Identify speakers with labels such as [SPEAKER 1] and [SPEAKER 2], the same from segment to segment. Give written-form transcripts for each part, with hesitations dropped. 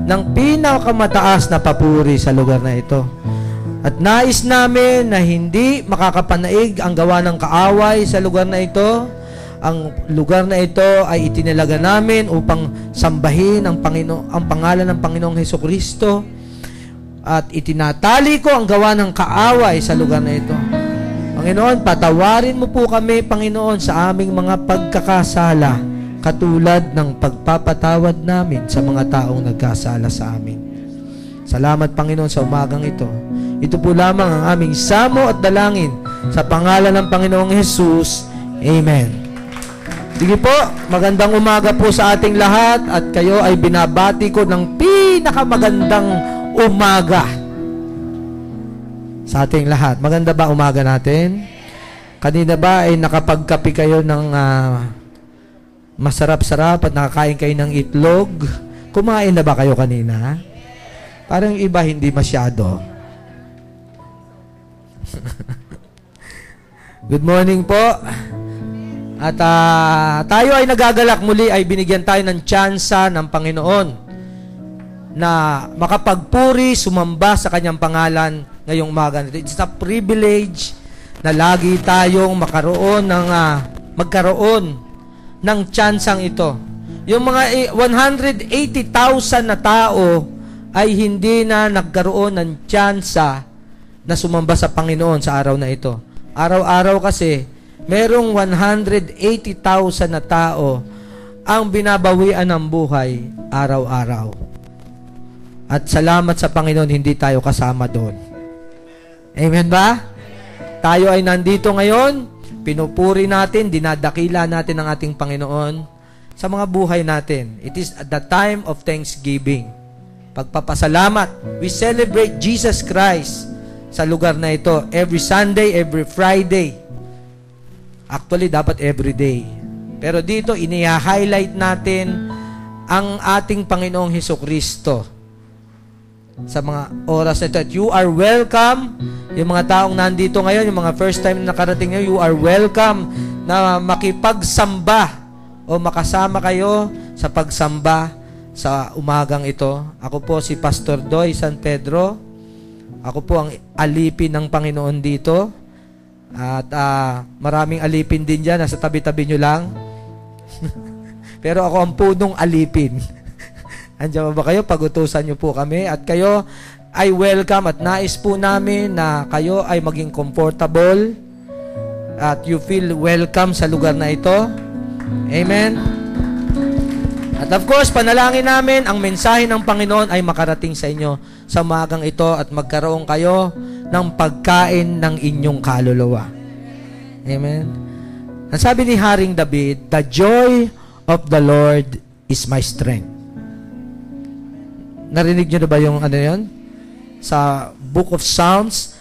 [SPEAKER 1] ng pinakamataas na papuri sa lugar na ito. At nais namin na hindi makakapanaig ang gawa ng kaaway sa lugar na ito. Ang lugar na ito ay itinalaga namin upang sambahin ang pangalan ng Panginoong Hesukristo. At itinatali ko ang gawa ng kaaway sa lugar na ito. Panginoon, patawarin mo po kami, Panginoon, sa aming mga pagkakasala, katulad ng pagpapatawad namin sa mga taong nagkasala sa amin. Salamat, Panginoon, sa umagang ito. Ito po lamang ang aming samo at dalangin sa pangalan ng Panginoong Hesus. Amen. Sige po, magandang umaga po sa ating lahat at kayo ay binabati ko ng pinakamagandang umaga sa ating lahat. Maganda ba umaga natin? Kanina ba ay nakapagkape kayo ng masarap-sarap at nakakain kayo ng itlog? Kumain na ba kayo kanina? Parang iba hindi masyado. Good morning po. At tayo ay nagagalak muli, ay binigyan tayo ng tsansa ng Panginoon na makapagpuri, sumamba sa kanyang pangalan ngayong umaga. It's a privilege na lagi tayong magkaroon ng tsansang ito. Yung mga 180,000 na tao ay hindi na nagkaroon ng tsansa na sumamba sa Panginoon sa araw na ito. Araw-araw kasi, merong 180,000 na tao ang binabawian ng buhay araw-araw. At salamat sa Panginoon, hindi tayo kasama doon. Amen ba? Tayo ay nandito ngayon, pinupuri natin, dinadakila natin ang ating Panginoon sa mga buhay natin. It is at the time of thanksgiving. Pagpapasalamat. We celebrate Jesus Christ sa lugar na ito. Every Sunday, every Friday. Actually, dapat every day. Pero dito, ini-highlight natin ang ating Panginoong Hesukristo sa mga oras na ito. At you are welcome. Yung mga taong nandito ngayon, yung mga first time na nakarating nyo, you are welcome na makipagsamba o makasama kayo sa pagsamba sa umagang ito. Ako po si Pastor Doy San Pedro. Ako po ang alipin ng Panginoon dito. At maraming alipin din dyan. Nasa tabi-tabi nyo lang. Pero ako ang punong alipin. Andiyan ba kayo? Pag-utusan nyo po kami. At kayo ay welcome at nais po namin na kayo ay maging comfortable at you feel welcome sa lugar na ito. Amen. At of course, panalangin namin ang mensahe ng Panginoon ay makarating sa inyo sa umagang ito at magkaroon kayo ng pagkain ng inyong kaluluwa. Amen. Ang sabi ni Haring David, the joy of the Lord is my strength. Narinig nyo na ba yung ano yun? Sa Book of Psalms.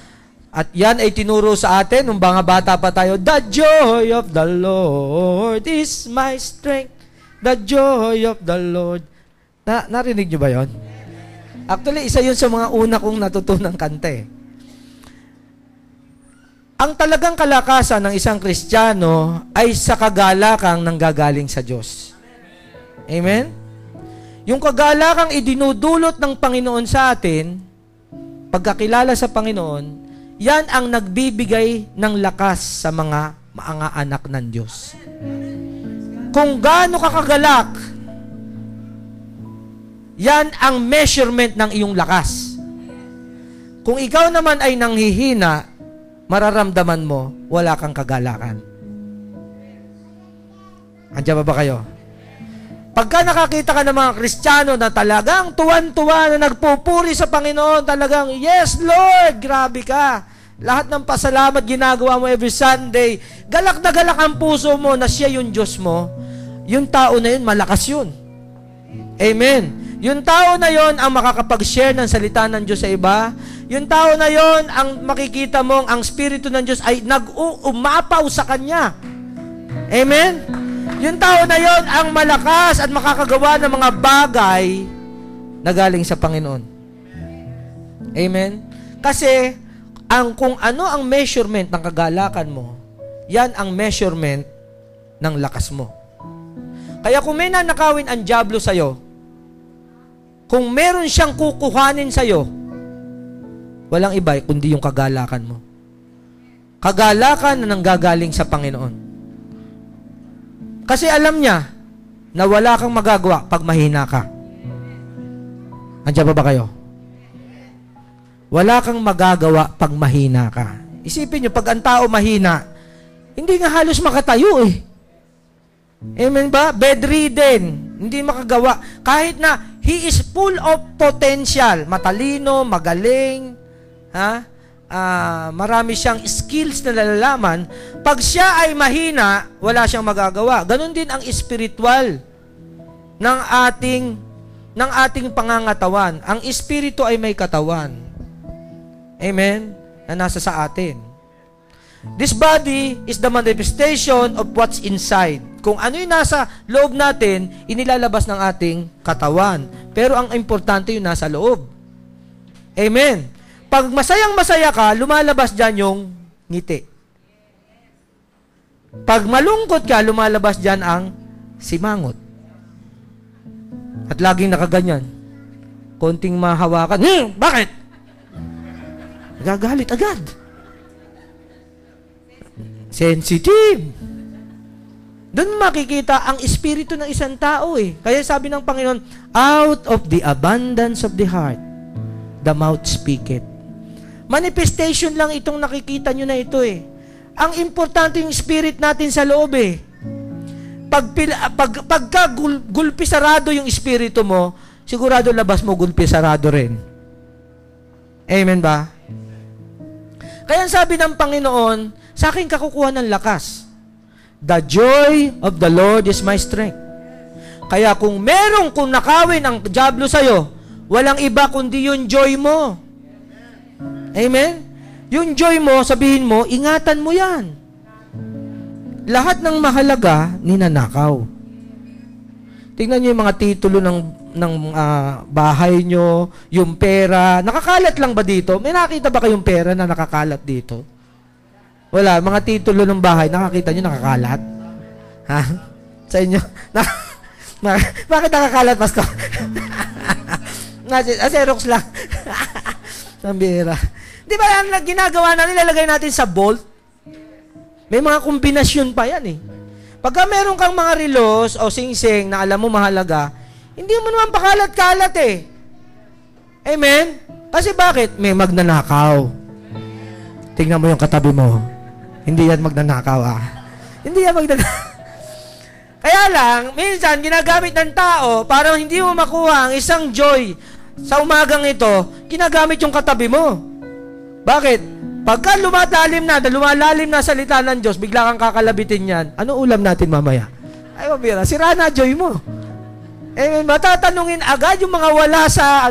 [SPEAKER 1] At yan ay tinuro sa atin nung mga bata pa tayo, the joy of the Lord is my strength. The joy of the Lord. Narinig nyo ba yon? Actually, isa yun sa mga una kong natutunang kanta eh. Ang talagang kalakasan ng isang Kristiyano ay sa kagalakang nanggagaling sa Diyos. Amen? Yung kagalakang idinudulot ng Panginoon sa atin, pagkakilala sa Panginoon, yan ang nagbibigay ng lakas sa mga anak ng Diyos. Kung gaano ka kagalak, yan ang measurement ng iyong lakas. Kung ikaw naman ay nanghihina, mararamdaman mo, wala kang kagalakan. Andiyan ba kayo? Pagka nakakita ka ng mga Kristiyano na talagang tuwan-tuwa na nagpupuri sa Panginoon, talagang, yes, Lord, grabe ka. Lahat ng pasalamat ginagawa mo every Sunday, galak na galak ang puso mo na siya yung Diyos mo, yung tao na yun, malakas yun. Amen. Yung tao na yun ang makakapag-share ng salita ng Diyos sa iba. Yung tao na yun, ang makikita mong ang Espiritu ng Diyos ay nag-umapaw sa kanya. Amen? Yung tao na yon ang malakas at makakagawa ng mga bagay na galing sa Panginoon. Amen? Kasi, kung ano ang measurement ng kagalakan mo, yan ang measurement ng lakas mo. Kaya kung may nanakawin ang dyablo sa'yo, kung meron siyang kukuhanin sa'yo, walang iba kundi yung kagalakan mo. Kagalakan na nanggagaling sa Panginoon. Kasi alam niya na wala kang magagawa pag mahina ka. Andiyan pa ba kayo? Wala kang magagawa pag mahina ka. Isipin nyo, pag ang tao mahina, hindi nga halos makatayo eh. Amen ba? Bedridden. Hindi makagawa. Kahit na he is full of potential. Matalino, magaling, marami siyang skills na nalalaman. Pag siya ay mahina, wala siyang magagawa. Ganon din ang spiritual ng ating pangangatawan. Ang espiritu ay may katawan. Amen? Na nasa sa atin. This body is the manifestation of what's inside. Kung ano yung nasa loob natin, inilalabas ng ating katawan. Pero ang importante yung nasa loob. Amen. Pag masayang-masaya ka, lumalabas dyan yung ngiti. Pag malungkot ka, lumalabas dyan ang simangot. At laging nakaganyan. Konting mahawakan. Bakit? Nagagalit agad. Sensitive. Doon makikita ang espiritu ng isang tao eh. Kaya sabi ng Panginoon, out of the abundance of the heart, the mouth speaketh. Manifestation lang itong nakikita nyo na ito eh. Ang importante yung spirit natin sa loob eh. Pagka gulpi sarado yung espiritu mo, sigurado labas mo gulpi sarado rin. Amen ba? Kaya sabi ng Panginoon, sa akin kakukuha ng lakas. The joy of the Lord is my strength. Kaya kung nakawin ang dyablo sa'yo, walang iba kundi yung joy mo. Amen? Yung joy mo, sabihin mo, ingatan mo yan. Lahat ng mahalaga, ninanakaw. Tingnan nyo yung mga titulo ng bahay nyo, yung pera. Nakakalat lang ba dito? May nakita ba kayong pera na nakakalat dito? Wala. Mga titulo ng bahay, nakakita nyo nakakalat? Ha? Sa inyo? Bakit nakakalat, Pastor? Xerox lang. Sambira. Di ba yan ginagawa na nilalagay natin sa vault? May mga kombinasyon pa yan eh. Pagka meron kang mga relos o sing-sing na alam mo mahalaga, hindi mo naman pakalat-kalat eh. Amen? Kasi bakit? May magnanakaw. Tingnan mo yung katabi mo. Hindi yan magnanakaw Hindi yan magnanakaw. Kaya lang, minsan ginagamit ng tao para hindi mo makuha ang isang joy sa umagang ito, ginagamit yung katabi mo. Bakit? Pagka lumalalim na salita ng Diyos, bigla kang kakalabitin yan. Ano ulam natin mamaya? Ay, mabira, sira na joy mo. Matatanungin agad yung mga wala sa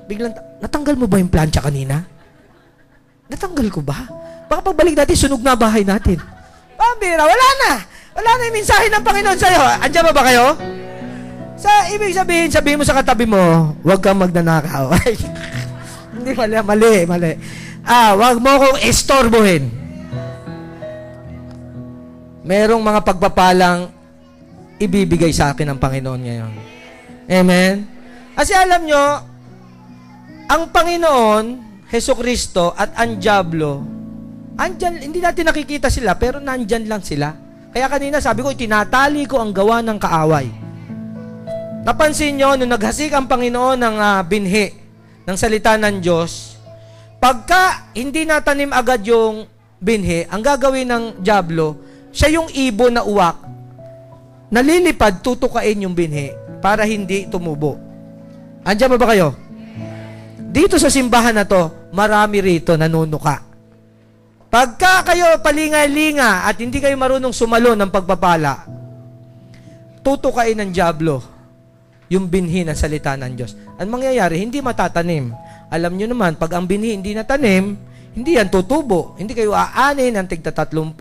[SPEAKER 1] biglang, natanggal mo ba yung plancha kanina? Natanggal ko ba? Baka pagbalik natin, sunog na bahay natin. Mabira, wala na. Wala na yung mensahe ng Panginoon sa'yo. Andiyan ba kayo? Ibig sabihin mo sa katabi mo, huwag kang magnanakaw. Hindi, mali. Huwag mo kong estorbohin. Merong mga pagpapalang ibibigay sa akin ng Panginoon ngayon. Amen? Kasi alam nyo, ang Panginoon, Jesucristo at ang dyablo, andyan, hindi natin nakikita sila, pero nandyan lang sila. Kaya kanina sabi ko, itinatali ko ang gawa ng kaaway. Napansin nyo, nung naghasik ang Panginoon ng binhi, ng salita ng Diyos, pagka hindi natanim agad yung binhi, ang gagawin ng dyablo, siya yung ibon na uwak, nalilipad, tutukain yung binhi para hindi tumubo. Andiyan ba kayo? Dito sa simbahan na to, marami rito nanunuka. Pagka kayo palinga-linga at hindi kayo marunong sumalo ng pagpapala, tutukain ng dyablo yung binhi ng salita ng Diyos. Ang mangyayari, hindi matatanim. Alam nyo naman, pag ang binhi hindi natanim, hindi yan tutubo. Hindi kayo aanin ng tigta-30,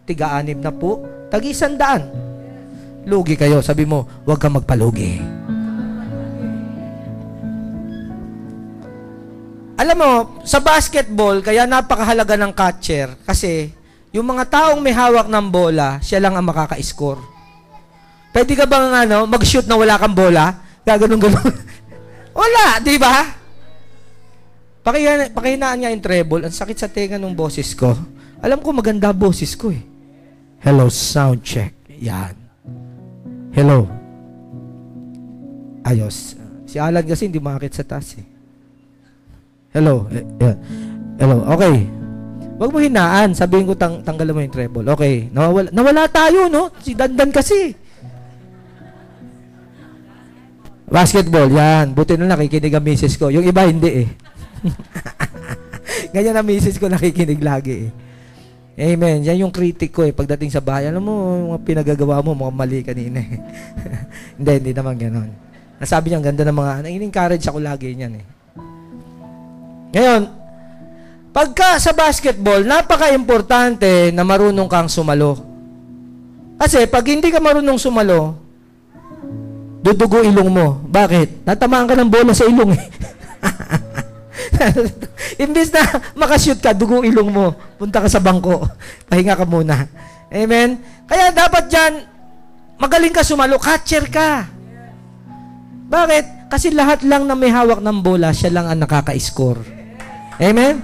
[SPEAKER 1] tiga-60, tag-100. Lugi kayo. Sabi mo, huwag kang magpalugi. Alam mo, sa basketball, kaya napakahalaga ng catcher kasi yung mga taong may hawak ng bola, siya lang ang makaka-score. Pwede ka bang mag-shoot na wala kang bola? Gaganon-ganon. Wala, di ba? Pakihinaan nga yung treble. Ang sakit sa tenga ng boses ko. Alam ko maganda boses ko eh. Hello, sound check. Yan. Hello. Ayos. Si Alan kasi hindi makakit sa taas eh. Hello. Hello. Okay. Wag mo hinaan. Sabihin ko tanggalan mo yung treble. Okay. Nawala tayo, no? Si Dandan kasi. Basketball. Yan. Buti na nakikinig ang misis ko. Yung iba hindi eh. Ganyan ang misis ko nakikinig lagi eh. Amen. Yan yung critic ko eh. Pagdating sa bahay, alam mo, mga pinagagawa mo, mga mali kanina eh. Hindi naman ganon. Nasabi niya, ang ganda ng mga, in-encourage ako lagi niyan eh. Ngayon, pagka sa basketball, napaka-importante na marunong kang sumalo. Kasi pag hindi ka marunong sumalo, dudugo ilong mo. Bakit? Natamaan ka ng bola sa ilong eh. Imbis na makashoot ka, dugo ilong mo. Punta ka sa bangko. Pahinga ka muna. Amen? Kaya dapat dyan, magaling ka sumalo, catcher ka. Bakit? Kasi lahat lang na may hawak ng bola, siya lang ang nakaka-score. Amen?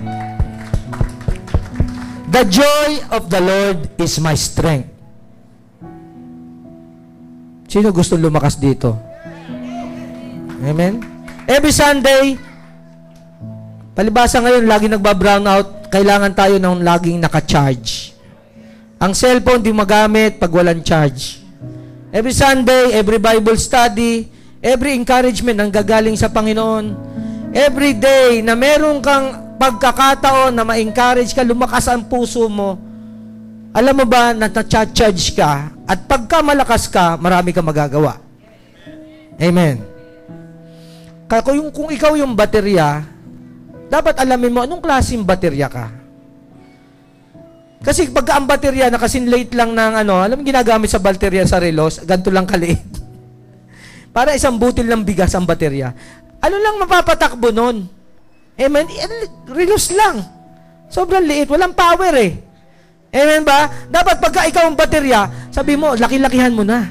[SPEAKER 1] The joy of the Lord is my strength. Sino gusto lumakas dito? Amen? Every Sunday, palibasa ngayon, lagi nagba-brown out, kailangan tayo ng laging naka-charge. Ang cellphone di magamit pag walang charge. Every Sunday, every Bible study, every encouragement ang gagaling sa Panginoon. Every day na meron kang pagkakataon na ma-encourage ka, lumakas ang puso mo, alam mo ba na na-charge ka at pagka malakas ka, marami kang magagawa. Amen. Kung ikaw yung baterya, dapat alamin mo anong klaseng baterya ka. Kasi pagka ang baterya nakasinlate lang ng alam mo ginagamit sa baterya sa relos, ganito lang kaliit. Para isang butil ng bigas ang baterya. Ano lang mapapatakbo nun? Amen? Relos lang. Sobrang liit. Walang power eh. Amen ba? Dapat pagka ikaw ang baterya, sabi mo, laki-lakihan mo na.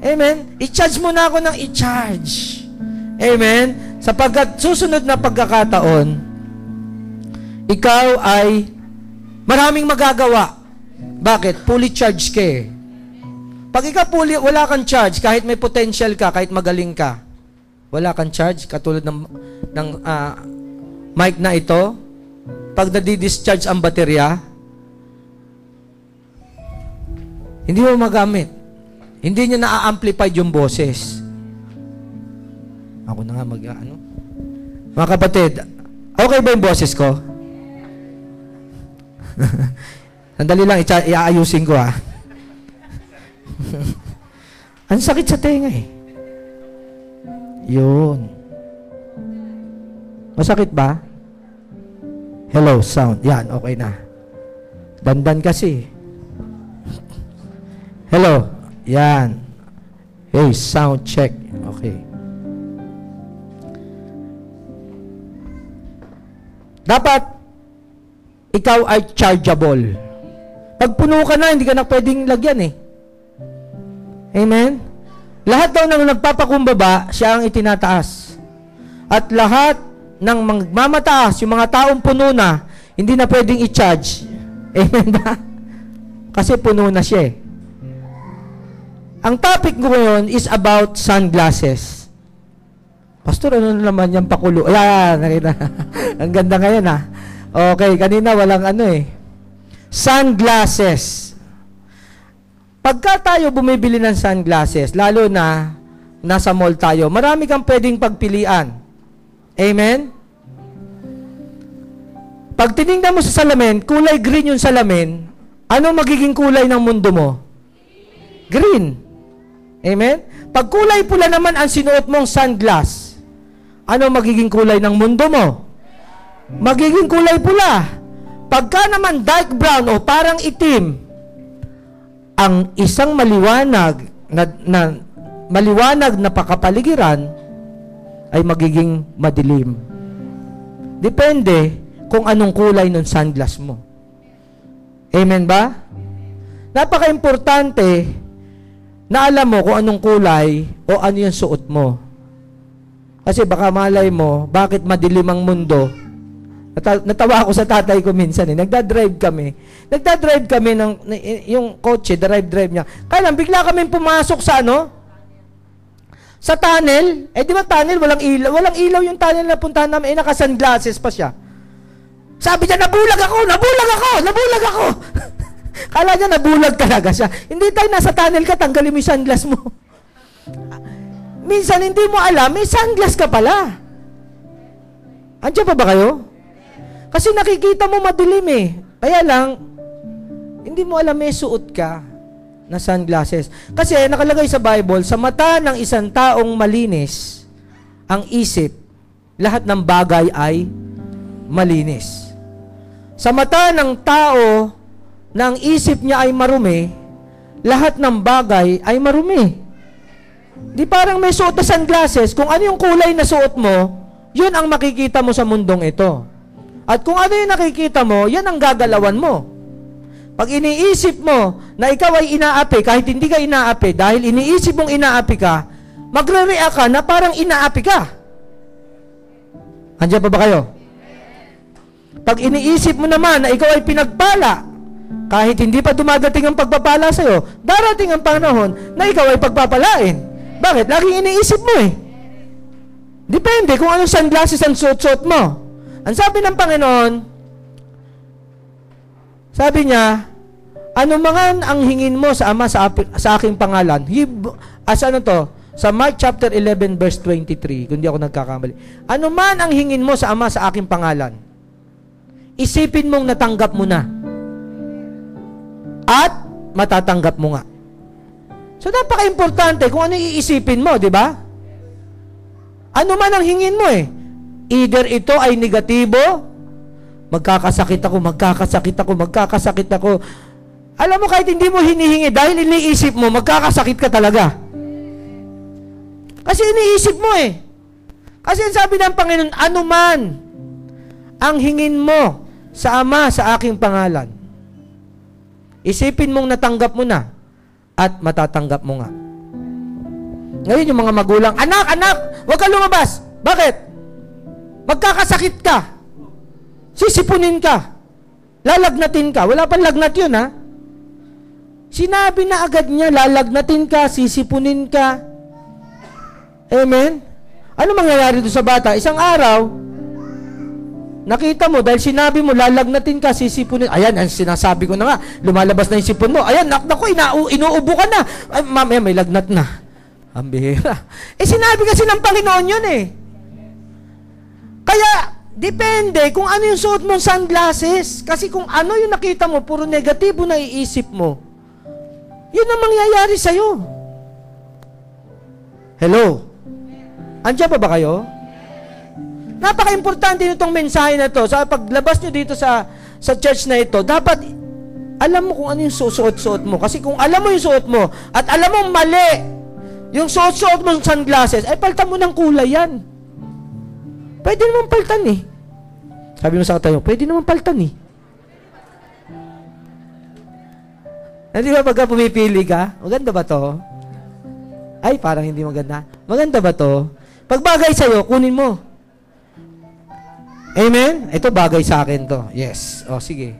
[SPEAKER 1] Amen? I-charge mo na ako ng i-charge. Amen? Sapagkat susunod na pagkakataon, ikaw ay maraming magagawa. Bakit? Fully charged ka eh. Pag ikaw wala kang charge, kahit may potential ka, kahit magaling ka, wala kang charge, katulad ng mic na ito, pag nadi-discharge ang baterya, hindi mo magamit. Hindi niya na-amplify yung boses. Ako na nga Mga kapatid, okay ba yung boses ko? Sandali lang, iaayusin ko ha. Ang sakit sa tenga eh. Yun. Masakit ba? Hello, sound. Yan, okay na. Dandan kasi. Hello. Yan. Hey, sound check. Okay. Dapat, ikaw ay chargeable. Pag puno ka na, hindi ka na pwedeng lagyan eh. Amen? Lahat daw ng nagpapakumbaba, siya ang itinataas. At lahat ng magmamataas, yung mga taong puno na, hindi na pwedeng i-charge. Amen ba? Kasi puno na siya eh. Ang topic ko ngayon is about sunglasses. Pastor, ano naman yung pakulo? Ayan, nakita. Ang ganda ngayon ha. Okay, kanina walang Sunglasses. Pagka tayo bumibili ng sunglasses, lalo na nasa mall tayo, marami kang pwedeng pagpilian. Amen? Pag tinignan mo sa salamin, kulay green yung salamin, ano magiging kulay ng mundo mo? Green. Amen? Pag kulay pula naman ang sinuot mong sunglass, ano magiging kulay ng mundo mo? Magiging kulay pula. Pagka naman dark brown o parang itim, ang isang maliwanag na pakapaligiran ay magiging madilim. Depende kung anong kulay ng sunglass mo. Amen ba? Napaka-importante na alam mo kung anong kulay o ano yung suot mo. Kasi baka malay mo, bakit madilim ang mundo? Natawa ako sa tatay ko minsan eh. Nagdadrive kami ng yung kotse, drive niya. Kaya lang, bigla kami pumasok sa sa tunnel. Eh di ba tunnel, walang ilaw yung tunnel na puntahan namin. Naka-sunglasses pa siya. Sabi niya, nabulag ako. Kala niya nabulag talaga siya. Hindi tayo nasa tunnel ka, tanggalin mo yung sunglass mo. Minsan hindi mo alam, may sunglass ka pala. Andiyan pa ba kayo? Kasi nakikita mo madilim eh. Kaya lang, hindi mo alam may suot ka na sunglasses. Kasi nakalagay sa Bible, sa mata ng isang taong malinis, ang isip, lahat ng bagay ay malinis. Sa mata ng tao na ang isip niya ay marumi, lahat ng bagay ay marumi. Di parang may suot na sunglasses, kung ano yung kulay na suot mo, yun ang makikita mo sa mundong ito. At kung ano yung nakikita mo, yan ang gagalawan mo. Pag iniisip mo na ikaw ay inaapi, kahit hindi ka inaapi, dahil iniisip mong inaapi ka, magre-react ka na parang inaapi ka. Andiyan pa ba kayo? Pag iniisip mo naman na ikaw ay pinagpala, kahit hindi pa dumadating ang pagpapala sa'yo, darating ang panahon na ikaw ay pagpapalain. Bakit? Laging iniisip mo eh. Depende kung anong sunglasses ang suot-suot mo. Ang sabi ng Panginoon, sabi niya, ano man ang hingin mo sa Ama sa aking pangalan. Sa Mark chapter 11 verse 23, kung di ako nagkakamali. Ano man ang hingin mo sa Ama sa aking pangalan, isipin mong natanggap mo na. At matatanggap mo nga. So napaka-importante kung ano iisipin mo, di ba? Ano man ang hingin mo eh. Either ito ay negatibo, magkakasakit ako. Alam mo, kahit hindi mo hinihingi, dahil iniisip mo, magkakasakit ka talaga. Kasi iniisip mo eh. Kasi sabi ng Panginoon, ano man ang hingin mo sa Ama sa aking pangalan, isipin mong natanggap mo na at matatanggap mo nga. Ngayon yung mga magulang, anak, huwag ka lumabas. Bakit? Magkakasakit ka. Sisipunin ka. Lalagnatin ka. Wala pang lagnat yun, ha? Sinabi na agad niya, lalagnatin ka, sisipunin ka. Amen? Ano mangyayari doon sa bata? Isang araw, nakita mo, dahil sinabi mo, lalagnatin ka, sisipunin. Ayan, ang sinasabi ko na nga, lumalabas na yung sipon mo. Ayan, naku, inuubo ka na. Ay, mamaya, may lagnat na. Ang bihira. Sinabi kasi ng Panginoon yun eh. Kaya, depende kung ano yung suot mong sunglasses. Kasi kung ano yung nakita mo, puro negatibo na iisip mo, yun ang mangyayari sa'yo. Hello? Andiyan pa ba kayo? Napaka-importante nitong mensahe na to. Sa paglabas nyo dito sa church na ito, dapat alam mo kung ano yung suot-suot mo. Kasi kung alam mo yung suot mo, at alam mo mali, yung suot-suot mo sunglasses, ay paltan mo ng kulay yan. Pwede naman paltan eh. Sabi mo sa katayo, pwede naman paltan eh. Hindi ba pagka pumipili ka? Maganda ba to? Ay, parang hindi maganda. Maganda ba to? Pag bagay sa'yo, kunin mo. Amen? Ito bagay sa akin to. Yes. O, sige.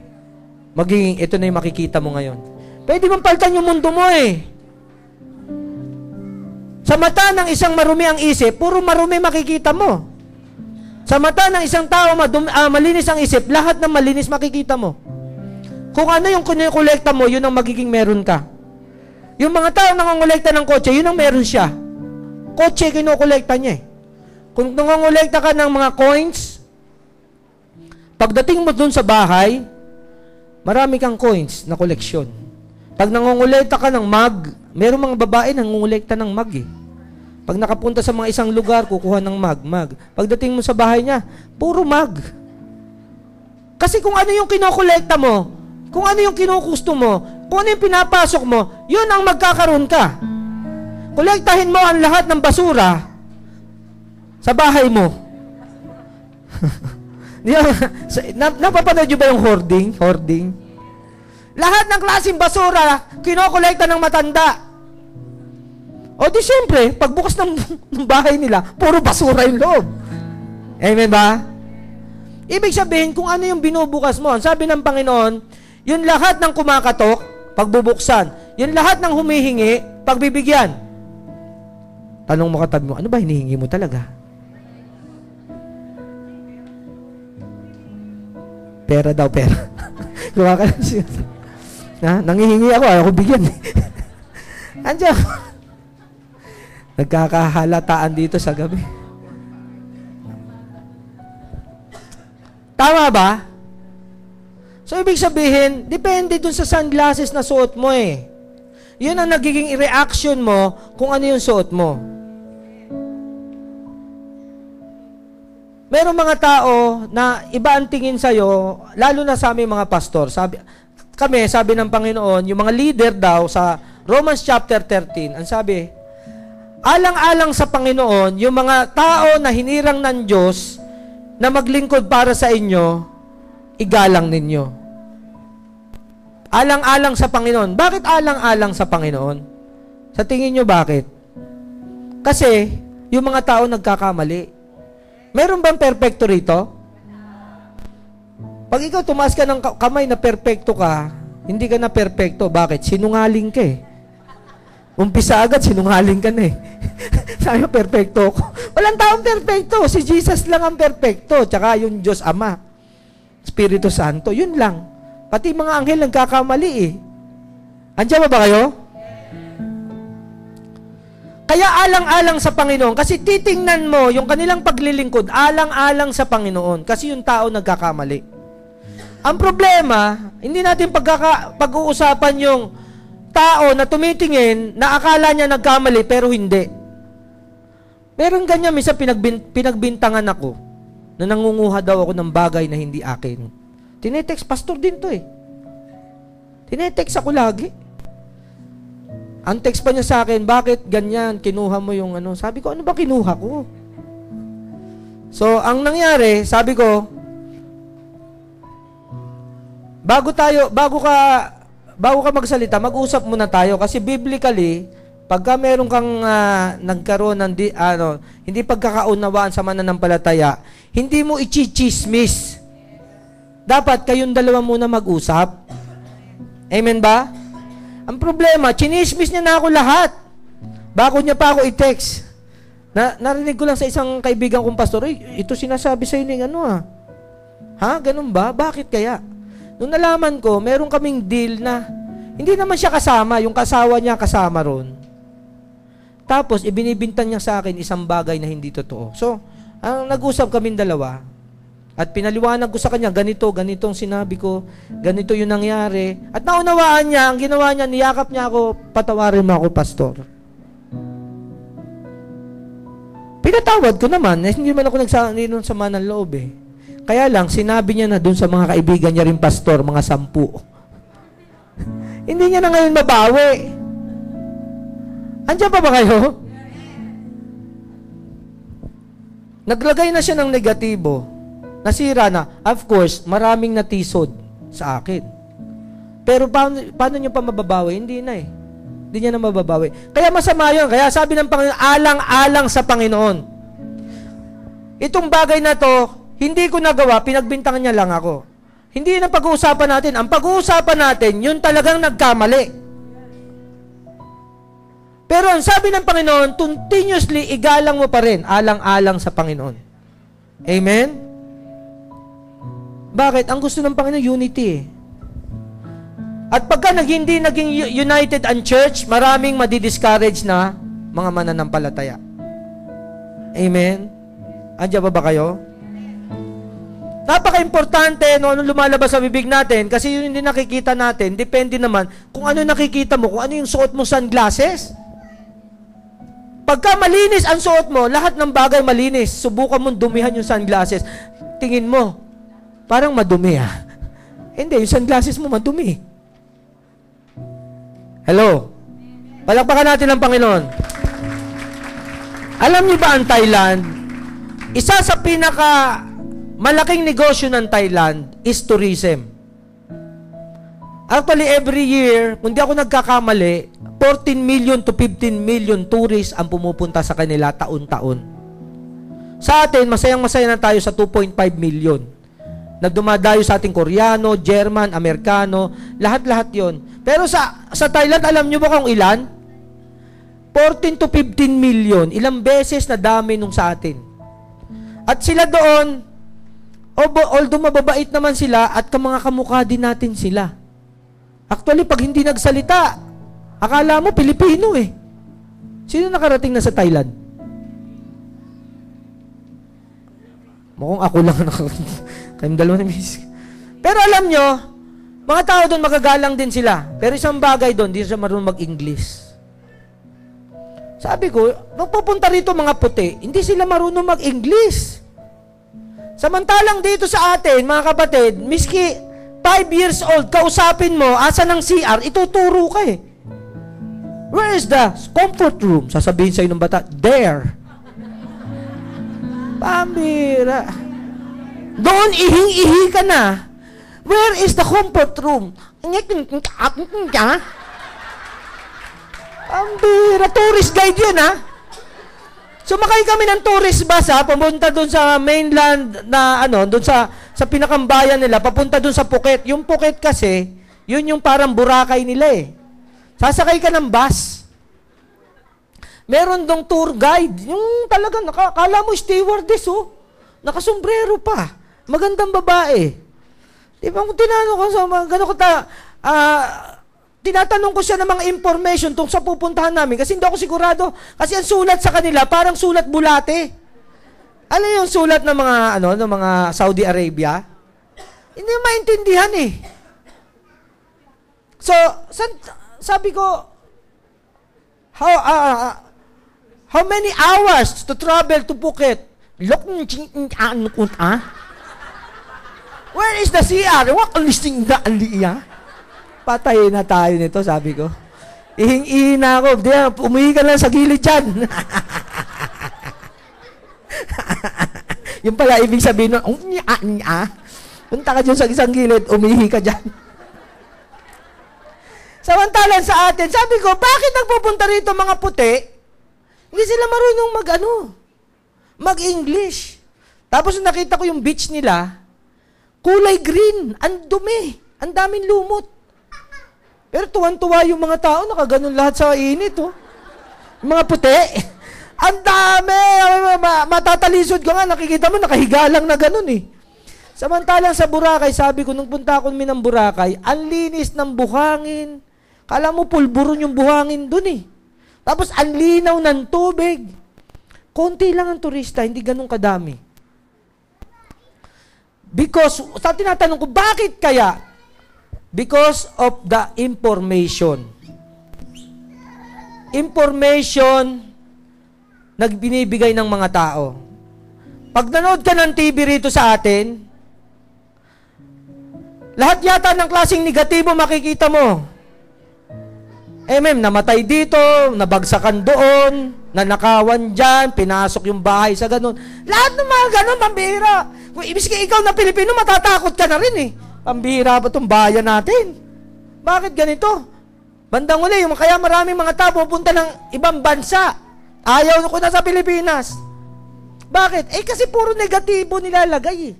[SPEAKER 1] Ito na yung makikita mo ngayon. Pwede mong paltan yung mundo mo eh. Sa mata ng isang marumi ang isip, puro marumi makikita mo. Sa mata ng isang tao malinis ang isip, lahat ng malinis makikita mo. Kung ano yung kinikolekta mo, yun ang magiging meron ka. Yung mga tao nangongolekta ng kotse, yun ang meron siya. Kotse kinokolekta niya eh. Kung nangongolekta ka ng mga coins, pagdating mo dun sa bahay, marami kang coins na koleksyon. Pag nangongolekta ka ng mug, merong mga babae nangongolekta ng mug eh. Pag nakapunta sa mga isang lugar, kukuha ng mug. Pagdating mo sa bahay niya, puro mug. Kasi kung ano yung kinokolekta mo, kung ano yung kinukusto mo, kung ano yung pinapasok mo, yun ang magkakaroon ka. Kolektahin mo ang lahat ng basura sa bahay mo. Napapanood nyo ba yung hoarding? Lahat ng klaseng basura, kinokolekta ng matanda. O di siyempre, pagbukas ng bahay nila, puro basura yung loob. Amen ba? Ibig sabihin, kung ano yung binubukas mo, ang sabi ng Panginoon, yung lahat ng kumakatok, pagbubuksan. Yung lahat ng humihingi, pagbibigyan. Tanong mo katabi mo, ano ba hinihingi mo talaga? Pera daw, pera. Gawa ka lang siya. Nangihingi ako, ayaw ko bigyan. Andiyan. Nagkakahalataan dito sa gabi. Tama ba? So, ibig sabihin, depende dun sa sunglasses na suot mo eh. Yun ang nagiging reaction mo kung ano yung suot mo. Merong mga tao na iba ang tingin sa'yo, lalo na sa aming mga pastor. Sabi ng Panginoon, yung mga leader daw sa Romans chapter 13, ang sabi, alang-alang sa Panginoon, yung mga tao na hinirang ng Diyos na maglingkod para sa inyo, igalang ninyo. Alang-alang sa Panginoon. Bakit alang-alang sa Panginoon? Sa tingin nyo bakit? Kasi, yung mga tao nagkakamali. Meron bang perpekto rito? Pag ikaw tumaas ka ng kamay na perpekto ka, hindi ka na perpekto. Bakit? Sinungaling ka eh. Umpisa agad, sinungaling ka na eh. Sabi mo, perpekto ako. Walang taong perpekto. Si Jesus lang ang perpekto. Tsaka yung Diyos Ama. Espiritu Santo. Yun lang. Pati mga anghel nagkakamali eh. Andiyan ba kayo? Kaya alang-alang sa Panginoon. Kasi titingnan mo yung kanilang paglilingkod, alang-alang sa Panginoon. Kasi yung tao nagkakamali. Ang problema, hindi natin pag-uusapan yung tao na tumitingin na akala niya nagkamali pero hindi. Meron ganyan, minsan pinagbintangan ako na nangunguha daw ako ng bagay na hindi akin. Tinetext, pastor din to eh. Tinetext ako lagi. Ang text pa niya sa akin, bakit ganyan, kinuha mo yung ano. Sabi ko, ano ba kinuha ko? So, ang nangyari, sabi ko, bago ka magsalita, mag-usap muna tayo kasi biblically, pagka meron kang nagkaroon ng hindi pagkakaunawaan sa mananampalataya, hindi mo i-chismis. Dapat kayong dalawa muna mag-usap. Amen ba? Ang problema, chinismis niya na ako lahat. Bago niya pa ako i-text. Narinig ko lang sa isang kaibigan kong pastor, ito sinasabi sa inyo ano ah. Ha? Ganun ba? Bakit kaya? Nung nalaman ko, meron kaming deal na hindi naman siya kasama, yung kasawa niya kasama ron. Tapos, ibinibintan niya sa akin isang bagay na hindi totoo. So, ang nag-usap kaming dalawa, at pinaliwanag ko sa kanya, ganitong sinabi ko, ganito yung nangyari. At naunawaan niya, ang ginawa niya, niyakap niya ako, patawarin mo ako, pastor. Pinatawad ko naman, hindi man ako nagsama ng loob eh. Kaya lang, sinabi niya na dun sa mga kaibigan niya rin, pastor, mga 10. Hindi niya na ngayon mabawi. Andiyan pa ba kayo? Naglagay na siya ng negatibo. Nasira na. Of course, maraming natisod sa akin. Pero paano niyo pa mababawi? Hindi na eh. Hindi niya na mababawi. Kaya masama yun. Kaya sabi ng Panginoon, alang-alang sa Panginoon. Itong bagay na to, hindi ko nagawa, pinagbintangan niya lang ako. Hindi yun ang pag-uusapan natin. Ang pag-uusapan natin, yun talagang nagkamali. Pero ang sabi ng Panginoon, continuously, igalang mo pa rin, alang-alang sa Panginoon. Amen? Bakit? Ang gusto ng Panginoon, unity eh. At pagka hindi naging united ang church, maraming madi-discourage na mga mananampalataya. Amen? Andiyan ba kayo? Napaka-importante no, anong lumalabas sa bibig natin kasi yun hindi nakikita natin. Depende naman kung ano nakikita mo, kung ano yung suot mo sunglasses. Pagka malinis ang suot mo, lahat ng bagay malinis. Subukan mong dumihan yung sunglasses. Tingin mo, parang madumi ah. Hindi, yung sunglasses mo madumi. Hello? Palakpakan natin ang Panginoon. Alam niyo ba ang Thailand? Isa sa pinaka malaking negosyo ng Thailand is tourism. Actually, every year, kung di ako nagkakamali, 14 million to 15 million tourists ang pumupunta sa kanila taon-taon. Sa atin, masayang-masaya na tayo sa 2.5 million. Na dumadayo sa ating Koreano, German, Amerikano, lahat-lahat yon. Pero sa Thailand, alam nyo ba kung ilan? 14 to 15 million. Ilang beses na dami nung sa atin. At sila doon, although mababait naman sila, at mga kamukha din natin sila. Actually, pag hindi nagsalita, akala mo Pilipino eh. Sino nakarating na sa Thailand? Mukhang ako lang nakarating. Kayong dalawa na miss. Pero alam nyo, mga tao doon magagalang din sila. Pero isang bagay doon, hindi siya marunong mag-English. Sabi ko, magpupunta rito mga puti, hindi sila marunong mag-English. Samantalang dito sa atin, mga kapatid, miski 5 years old, kausapin mo, asa ng CR, ituturo ka eh. Where is the comfort room? Sasabihin sa'yo ng bata, there. Pambira. Doon, ihing-ihi ka na. Where is the comfort room? Pambira. Tourist guide yun, ha? Sumakay kami ng tourist bus, ha? Pumunta doon sa mainland na, doon sa pinakambayan nila, papunta doon sa Phuket. Yung Phuket kasi, yun yung parang Boracay nila, eh. Sasakay ka ng bus. Meron dong tour guide. Yung talaga, kala mo stewardess, oh. Nakasombrero pa. Magandang babae. Di ba kung tinanong ko sa mga gano'n ko tinatanong ko siya ng mga information tungkol sa pupuntahan namin kasi hindi ako sigurado. Kasi ang sulat sa kanila, parang sulat bulate. Ano yung sulat ng mga, ng mga Saudi Arabia? Hindi maintindihan eh. So, sabi ko, how many hours to travel to Phuket? Where is the CR? Listing na aliya. Patay na tayo nito, sabi ko. Ihing-ihi na ako. Umuhi ka lang sa gilid dyan. Yung pala, ibig sabihin nun, punta ka dyan sa isang gilid, umihi ka dyan. Samantalan sa atin, sabi ko, bakit nagpupunta rito mga puti? Hindi sila marunong mag-English. Tapos nakita ko yung beach nila, kulay green, ang dumi, ang daming lumot. Pero tuwan-tuwa yung mga tao, nakaganon lahat sa init, oh. Yung mga puti, ang dami, matatalisod ka nga, nakikita mo, nakahiga lang na ganon, eh. Samantalang sa Boracay, sabi ko, nung punta ko ng Boracay, ang linis ng buhangin. Kala mo, pulburon yung buhangin dun, eh. Tapos, ang linaw ng tubig. Konti lang ang turista, hindi ganun kadami. Because, sa tinatanong ko, bakit kaya? Because of the information. Information nagbinibigay ng mga tao. Pag nanood ka ng TV rito sa atin, lahat yata ng klaseng negatibo makikita mo. Namatay dito, nabagsakan doon, nanakawan dyan, pinasok yung bahay sa ganun. Lahat ng mga ganun, pambihira. Kung ibig ikaw na Pilipino, matatakot ka na rin eh. Pambihira ba itong bayan natin? Bakit ganito? Bandang uli, kaya maraming mga tao pupunta ng ibang bansa. Ayaw ko na sa Pilipinas. Bakit? Kasi puro negatibo nilalagay eh.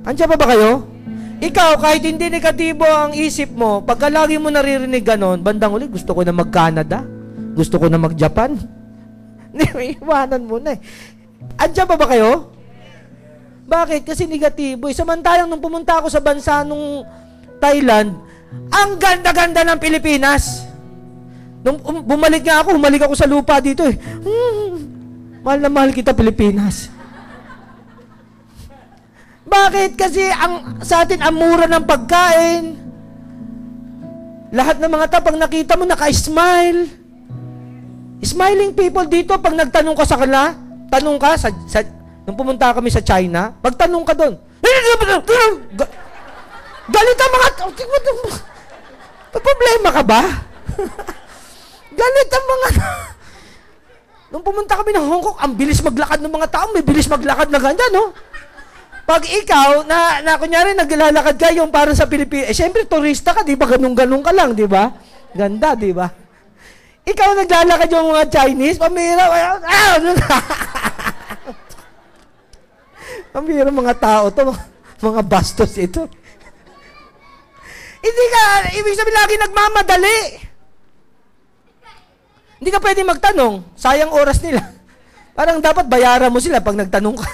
[SPEAKER 1] Andiyan pa ba kayo? Ikaw, kahit hindi negatibo ang isip mo, pagka lagi mo naririnig ganon, bandang uli, gusto ko na mag-Canada. Gusto ko na mag-Japan. Iwanan mo na eh. Andiyan pa ba kayo? Bakit? Kasi negatibo eh. Samantalang nung pumunta ako sa bansa nung Thailand, ang ganda-ganda ng Pilipinas. Nung humalik ako sa lupa dito eh. Mahal na mahal kita, Pilipinas. Bakit? Kasi sa atin, ang mura ng pagkain. Lahat ng mga tao, pag nakita mo, naka-smile. Smiling people dito, pag nagtanong ka sa kanila, tanong ka, nung pumunta kami sa China, pagtanong ka doon, galit ang mga tao. May problema ka ba? Galit ang mga nung pumunta kami ng Hong Kong, ang bilis maglakad ng mga tao, may bilis maglakad na ganda, no? Pag ikaw, kunyari, naglalakad ka yung parang sa Pilipinas, syempre, turista ka, di ba? Ganun-ganun ka lang, di ba? Ganda, di ba? Ikaw naglalakad yung mga Chinese, pamira, pamira mga tao to, mga bastos ito. Hindi ka, ibig sabihin lagi nagmamadali. Hindi ka pwede magtanong, sayang oras nila. Parang dapat bayaran mo sila pag nagtanong ka.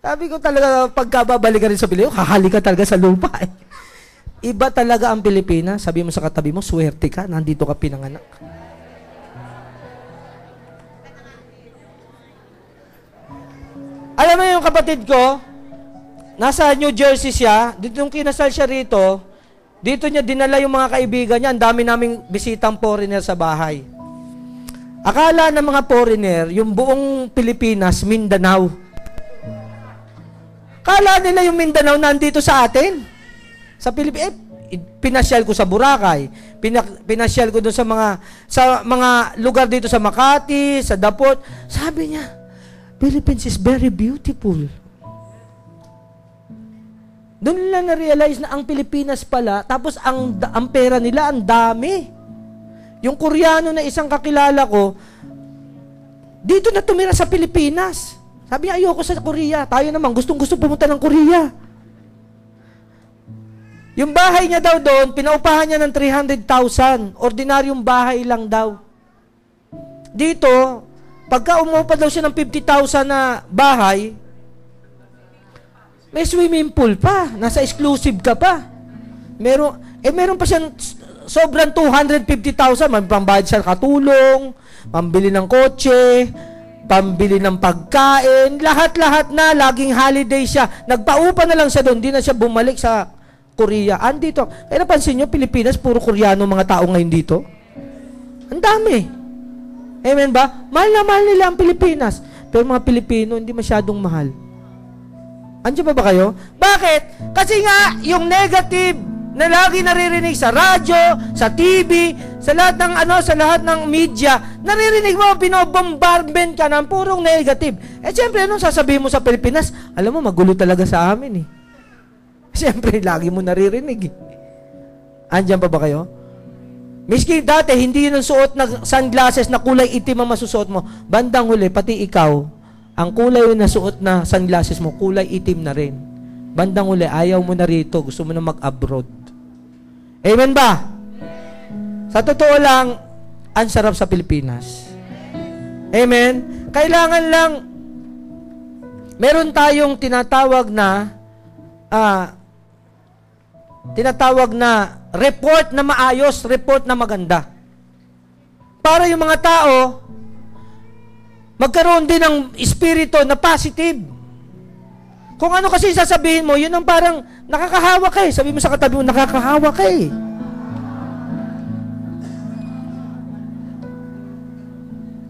[SPEAKER 1] Sabi ko talaga, pagkababalik ka rin sa Pilipinas, hahali ka talaga sa lupa. Iba talaga ang Pilipinas. Sabi mo sa katabi mo, swerte ka, nandito ka pinanganak. Alam mo yung kapatid ko, nasa New Jersey siya, dito yung kinasal siya rito, dito niya dinala yung mga kaibigan niya, ang dami naming bisitang foreigner sa bahay. Akala ng mga foreigner, yung buong Pilipinas, Mindanao. Akala nila yung Mindanao nandito sa atin. Sa Pilipinas, pinasyal ko sa Boracay, pinasyal ko doon sa mga lugar dito sa Makati, sa Dapot. Sabi niya, Philippines is very beautiful. Doon nila na-realize na ang Pilipinas pala, tapos ang pera nila, ang dami. Yung Koreano na isang kakilala ko, dito na tumira sa Pilipinas. Sabi niya, ayoko sa Korea. Tayo naman, gustong-gusto pumunta ng Korea. Yung bahay niya daw doon, pinaupahan niya ng 300,000. Ordinaryong bahay lang daw. Dito, pagka umupa daw siya ng 50,000 na bahay, may swimming pool pa. Nasa exclusive ka pa. Meron pa siyang sobrang 250,000. May pambayad siya katulong, pambili ng kotse, pambili ng pagkain, lahat-lahat na, laging holiday siya. Nagpaupa na lang siya doon, di na siya bumalik sa Korea. Andito. Kaya napansin nyo, Pilipinas, puro Koreano mga tao ngayon dito. Ang dami. Amen ba? Mahal na mahal nila ang Pilipinas. Pero mga Pilipino, hindi masyadong mahal. Andiyan pa ba kayo? Bakit? Kasi nga, yung negative na lagi naririnig sa radyo, sa TV, sa lahat ng media, naririnig mo, binobombardment ka ng purong negative. Siyempre, anong sasabihin mo sa Pilipinas? Alam mo, magulo talaga sa amin eh. Siyempre, lagi mo naririnig eh. Andiyan pa ba kayo? Miski dati, hindi yun ang suot na sunglasses na kulay itim ang masusuot mo. Bandang huli, pati ikaw, ang kulay na suot na sunglasses mo, kulay itim na rin. Bandang huli, ayaw mo na rito, gusto mo na mag-abroad. Amen ba? Sa totoo lang, ang sarap sa Pilipinas. Amen? Kailangan lang, meron tayong tinatawag na report na maayos, report na maganda. Para yung mga tao, magkaroon din ng espiritu na positive. Kung ano kasi sasabihin mo, yun ang parang nakakahawa ka eh. Sabi mo sa katabi mo, nakakahawa ka eh.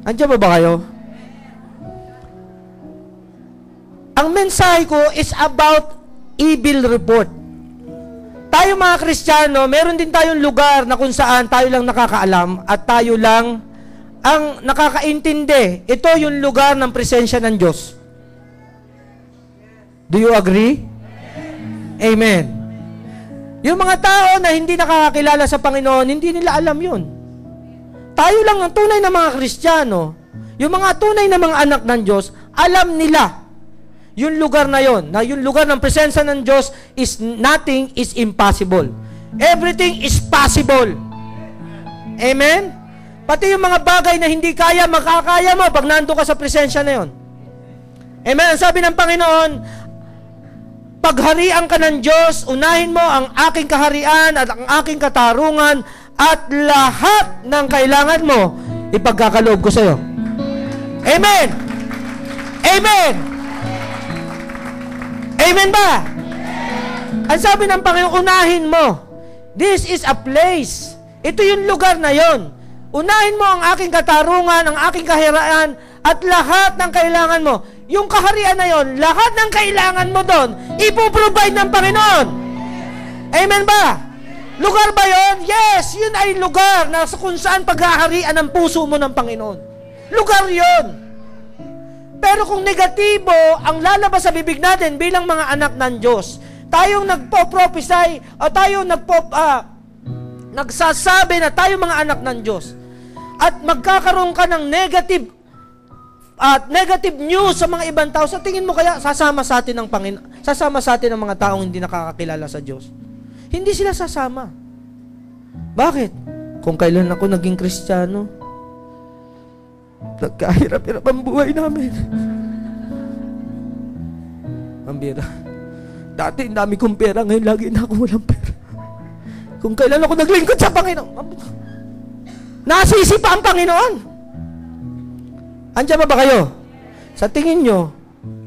[SPEAKER 1] Andiyan ba kayo? Ang mensahe ko is about evil report. Tayo mga Kristiyano, meron din tayong lugar na kung saan tayo lang nakakaalam at tayo lang ang nakakaintindi. Ito yung lugar ng presensya ng Diyos. Do you agree? Amen. Yung mga tao na hindi nakakakilala sa Panginoon, hindi nila alam yun. Tayo lang ang tunay na mga Kristiyano, yung mga tunay na mga anak ng Diyos, alam nila yung lugar na yon, na yung lugar ng presensya ng Diyos is nothing is impossible. Everything is possible. Amen? Pati yung mga bagay na hindi kaya, makakaya mo pag nandun ka sa presensya na yon. Amen? Ang sabi ng Panginoon, pagharian ka ng Diyos, unahin mo ang aking kaharian at ang aking katarungan at lahat ng kailangan mo, ipagkakaloob ko sa iyo. Amen! Amen! Amen ba? Ang sabi ng Panginoon, unahin mo. This is a place. Ito yung lugar na yon. Unahin mo ang aking katarungan, ang aking kaharian, at lahat ng kailangan mo. Yung kaharian na yon, lahat ng kailangan mo doon, ipoprovide ng Panginoon. Amen ba? Lugar ba yon? Yes, yun ay lugar na kung saan paghaharian ang puso mo ng Panginoon. Lugar yon. Pero kung negatibo ang lalabas sa bibig natin bilang mga anak ng Diyos, tayong nagpo-prophesy o tayong nagsasabi na tayo mga anak ng Diyos, at magkakaroon ka ng negative news sa mga ibang tao, sa tingin mo kaya sasama sa atin ng Panginoon, sasama sa atin ang mga taong hindi nakakakilala sa Diyos? Hindi sila sasama. Bakit? Kung kailan ako naging Kristiyano, nagkahirap-hirap ang buhay namin. Pambira. Dati, dami kong pera. Ngayon, lagi na ako walang pera. Kung kailan ako naglingkod sa Panginoon, nasisi pa ang Panginoon. Andiyan ba kayo? Sa tingin nyo,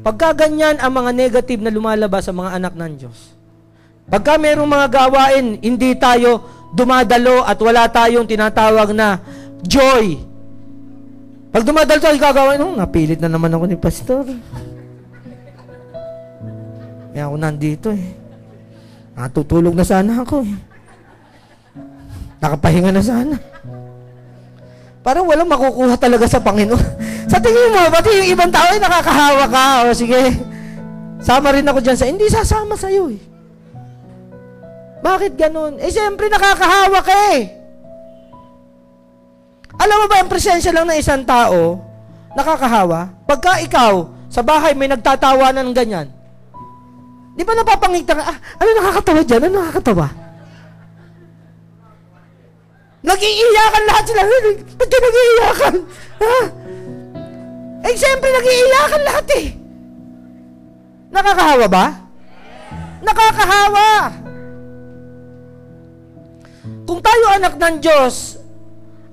[SPEAKER 1] pagka ganyan ang mga negative na lumalabas sa mga anak ng Diyos, pagka mayroong mga gawain, hindi tayo dumadalo at wala tayong tinatawag na joy. Pag dumadalo tayo gagawin, napilit na naman ako ni Pastor. Kaya ako nandito Natutulog na sana ako Nakapahinga na sana. Parang walang makukuha talaga sa Panginoon. Sa tingin mo, pati yung ibang tao nakakahawa ka. O sige, sama rin ako dyan hindi sasama sa'yo Bakit ganun? Siyempre nakakahawa ka Alam mo ba, ang presensya lang ng isang tao, nakakahawa? Pagka ikaw, sa bahay may nagtatawanan ng ganyan, di ba napapangita ka, ano nakakatawa dyan? Ano nakakatawa? Nag-iiyakan lahat sila. Ba't ka nag-iiyakan? Ha? Siyempre nag-iiyakan lahat Nakakahawa ba? Nakakahawa. Kung tayo anak ng Diyos,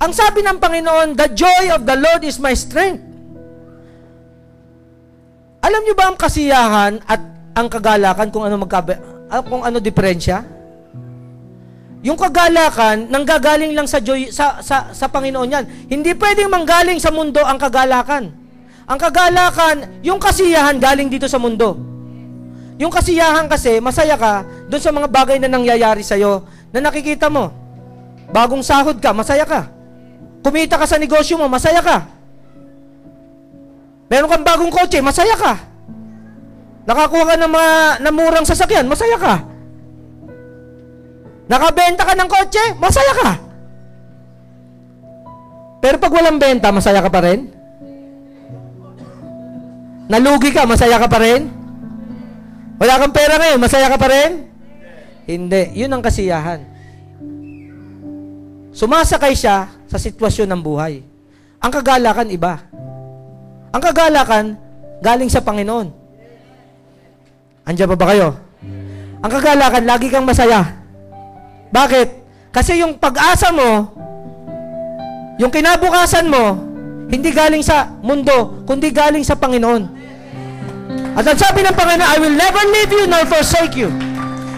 [SPEAKER 1] ang sabi ng Panginoon, the joy of the Lord is my strength. Alam niyo ba ang kasiyahan at ang kagalakan kung ano diferensya? Yung kagalakan, nanggagaling lang sa joy, sa Panginoon yan. Hindi pwedeng manggaling sa mundo ang kagalakan. Ang kagalakan, yung kasiyahan galing dito sa mundo. Yung kasiyahan kasi, masaya ka doon sa mga bagay na nangyayari sa'yo na nakikita mo. Bagong sahod ka, masaya ka. Kumita ka sa negosyo mo, masaya ka. Meron kang bagong kotse, masaya ka. Nakakuha ka ng murang sasakyan, masaya ka. Nakabenta ka ng kotse, masaya ka. Pero pag walang benta, masaya ka pa rin? Nalugi ka, masaya ka pa rin? Wala kang pera ngayon, masaya ka pa rin? Hindi. Yun ang kasiyahan. Sumasakay siya sa sitwasyon ng buhay. Ang kagalakan, iba. Ang kagalakan, galing sa Panginoon. Andiyan pa ba kayo? Ang kagalakan, lagi kang masaya. Bakit? Kasi yung pag-asa mo, yung kinabukasan mo, hindi galing sa mundo, kundi galing sa Panginoon. At ang sabi ng Panginoon, I will never leave you nor forsake you.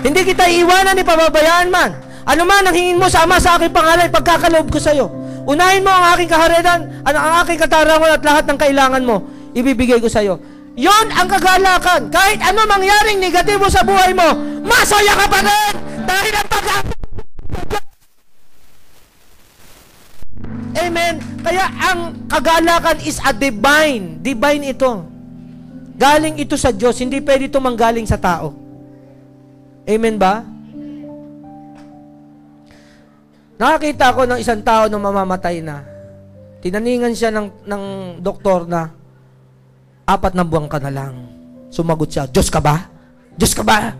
[SPEAKER 1] Hindi kita iiwanan ni pababayaan man. Ano man ang hingin mo sa Ama sa aking pangalan, pagkakaloob ko sa iyo. Unahin mo ang aking kaharian, ang aking katarangan at lahat ng kailangan mo, ibibigay ko sa iyo. Yon ang kagalakan. Kahit ano mangyaring negatibo sa buhay mo, masaya ka pa rin! Dahil ang Amen. Kaya ang kagalakan is a divine. Divine ito. Galing ito sa Diyos. Hindi pwede ito manggaling sa tao. Amen ba? Nakakita ko ng isang tao na mamamatay na. Tinaningan siya ng doktor na 4 na buwan ka na lang. Sumagot siya, Diyos ka ba? Diyos ka ba?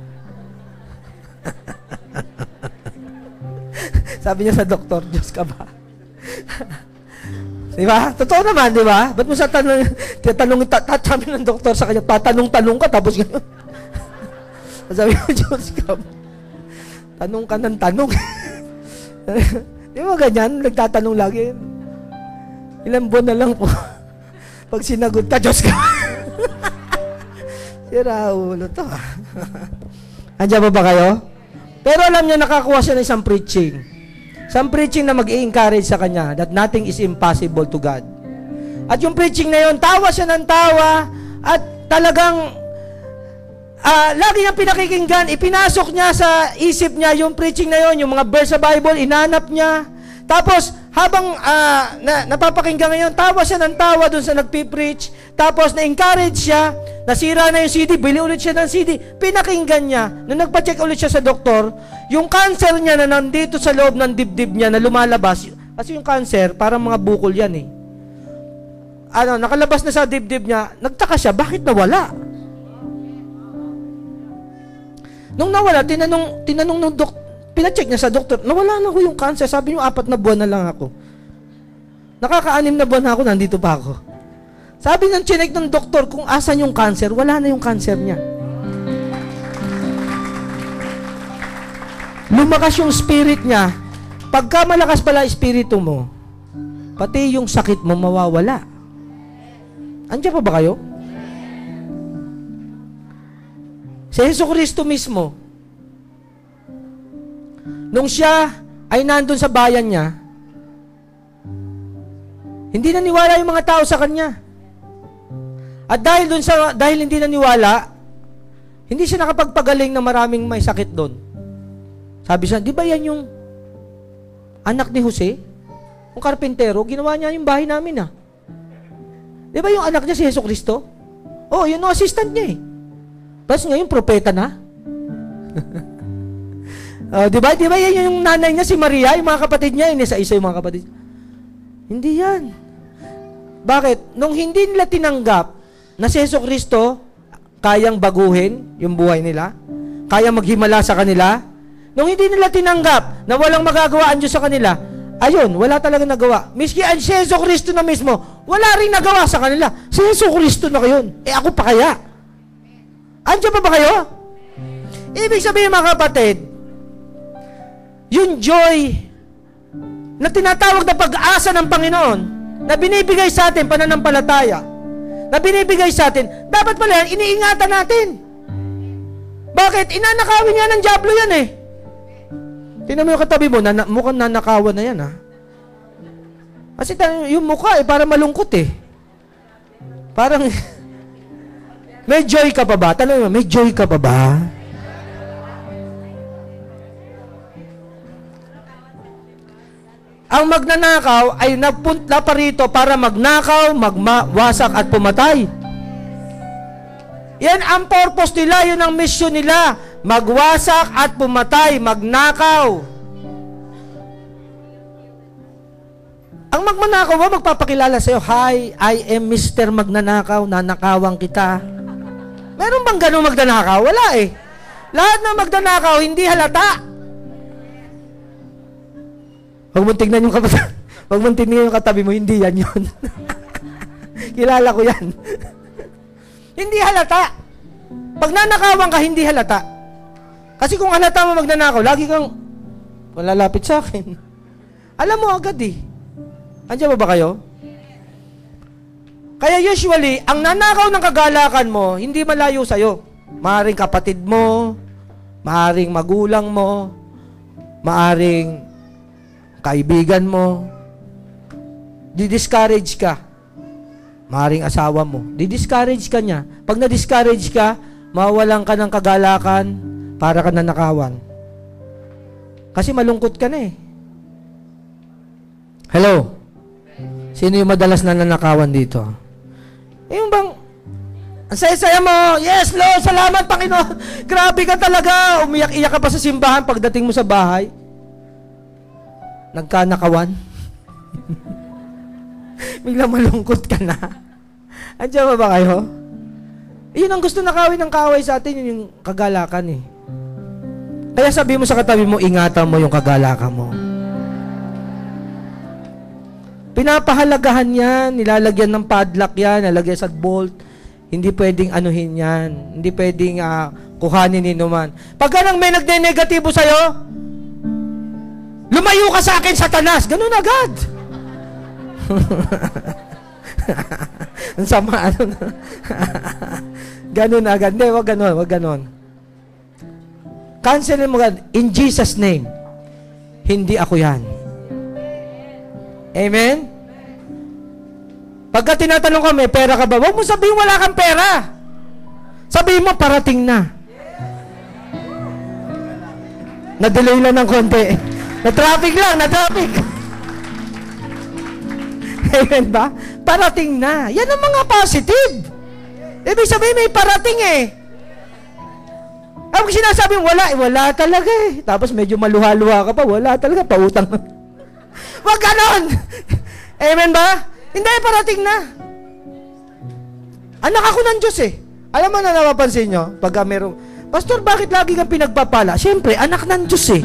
[SPEAKER 1] Sabi niya sa doktor, Diyos ka ba? Diba? Totoo naman, di ba? Ba't mo sa tatanong ng doktor sa kanya, tatanong-tanong ka, tapos gano'n. Sabi mo, Diyos ka ba? Tanong ka ng tanong. Di ba ganyan? Nagtatanong lagi. Ilang buwan na lang po. Pag sinagot ka, Diyos ka. Sira ulo to. Andiyan ba kayo? Pero alam niya, nakakuha siya ng isang preaching. Isang preaching na mag-i-encourage sa kanya that nothing is impossible to God. At yung preaching na yun, tawa siya ng tawa at talagang lagi niyang pinakikinggan, ipinasok niya sa isip niya yung preaching na yun, yung mga verse sa Bible, inanap niya. Tapos, habang napapakinggan ngayon, tawa siya ng tawa doon sa nagpipreach, tapos na-encourage siya, nasira na yung CD, bili ulit siya ng CD, pinakinggan niya, nung nagpa-check ulit siya sa doktor, yung cancer niya na nandito sa loob ng dibdib niya na lumalabas, kasi yung cancer, parang mga bukol yan eh. Nakalabas na sa dibdib niya, nagtaka siya, bakit nawala? Nung nawala, tinanong ng pina-check niya sa doktor, nawala na ko yung cancer. Sabi niyo, 4 na buwan na lang ako. Nakaka-6 na buwan na ako, nandito pa ako. Sabi ng chinek ng doktor, kung asan yung cancer, wala na yung cancer niya. Lumakas yung spirit niya. Pagka malakas pala espiritu mo, pati yung sakit mo mawawala. Andiyan pa ba kayo? Si Jesucristo mismo, nung siya ay nandun sa bayan niya, hindi naniwala yung mga tao sa kanya. At dahil hindi naniwala, hindi siya nakapagpagaling ng maraming may sakit doon. Sabi siya, di ba yan yung anak ni Jose? Yung karpintero, ginawa niya yung bahay namin ah. Di ba yung anak niya si Jesucristo? Oh, yun yung assistant niya eh. Tapos ngayon, propeta na. Di ba yan yung nanay niya, si Maria, yung mga kapatid niya, isa-isa yung mga kapatid. Hindi yan. Bakit? Nung hindi nila tinanggap na si Jesucristo kayang baguhin yung buhay nila, kayang maghimala sa kanila, nung hindi nila tinanggap na walang magagawa ang Diyos sa kanila, ayun, wala talaga nagawa. Miski ang si Jesucristo na mismo, wala rin nagawa sa kanila. Si Jesucristo na kayon. Ako pa kaya? Andiyan pa ba kayo? Ibig sabihin mga kapatid, yung joy na tinatawag na pag-asa ng Panginoon na binibigay sa atin pananampalataya, na binibigay sa atin, dapat pala yan, iniingatan natin. Bakit? Inanakawin niya ng dyablo yan eh. Tingnan mo yung katabi mo, mukhang nanakawan na yan ha. Kasi yung mukha eh, parang malungkot eh. Parang, may joy ka pa ba? Tanong mo, may joy ka pa ba? Ang magnanakaw ay napunta pa rito para magnakaw, magwasak at pumatay. Yan ang purpose nila, yun ang mission nila. Magwasak at pumatay, magnakaw. Ang magmanakaw mo, magpapakilala sa'yo, hi, I am Mr. Magnanakaw, nanakawang kita. Meron bang ganun magnanakaw? Wala eh. Lahat ng magnanakaw, hindi halata. Huwag mong tignan yung huwag mong tignan yung katabi mo, hindi yan yun. Kilala ko yan. Hindi halata. Pag nanakawan ka, hindi halata. Kasi kung halata mo magnanakaw, lagi kang lalapit sa akin. Alam mo agad eh. Andiyan ba kayo? Kaya usually, ang nanakaw ng kagalakan mo, hindi malayo sa'yo. Maaring kapatid mo, maaring magulang mo, maaring kaibigan mo, di-discourage ka. Maaring asawa mo, di-discourage ka niya. Pag na-discourage ka, mawalan ka ng kagalakan para ka nanakawan. Kasi malungkot ka na eh. Hello? Sino yung madalas na nanakawan dito? Yung bang, ang saya-saya mo, yes Lord, salamat Panginoon, grabe ka talaga, umiyak-iyak ka pa sa simbahan pagdating mo sa bahay. Nagkanakawan. Biglang malungkot ka na. Andiyan ba kayo? Yun ang gusto nakawin ng kaaway sa atin, yun yung kagalakan eh. Kaya sabi mo sa katabi mo, ingatan mo yung kagalakan mo. Pinapahalagahan yan, nilalagyan ng padlock yan, nilalagyan sa bolt. Hindi pwedeng anuhin yan. Hindi pwedeng kuhanin ni naman. Pagka nang may nagne-negatibo sa'yo, lumayo ka sa akin, Satanas! Ganun agad! Ang sama, ano na? Ganun agad. Hindi, wag ganun, wag ganun. Cancelin mo agad. In Jesus' name, hindi ako yan. Amen? Pagka tinatanong ka, may pera ka ba? Huwag mo sabihin wala kang pera. Sabihin mo, parating na. Na-delay lang ng konti. Na-traffic lang, na-traffic. Amen ba? Parating na. Yan ang mga positive. Ibig sabihin may parating eh. Ang sinasabi mo, wala talaga eh. Tapos medyo maluha-luha ka pa, wala talaga, pautang. Wag ganon. Amen ba? Hindi, parating na. Anak ako ng Diyos eh. Alam mo na napapansin nyo, pagka merong, Pastor, bakit lagi kang pinagpapala? Siyempre, anak ng Diyos eh.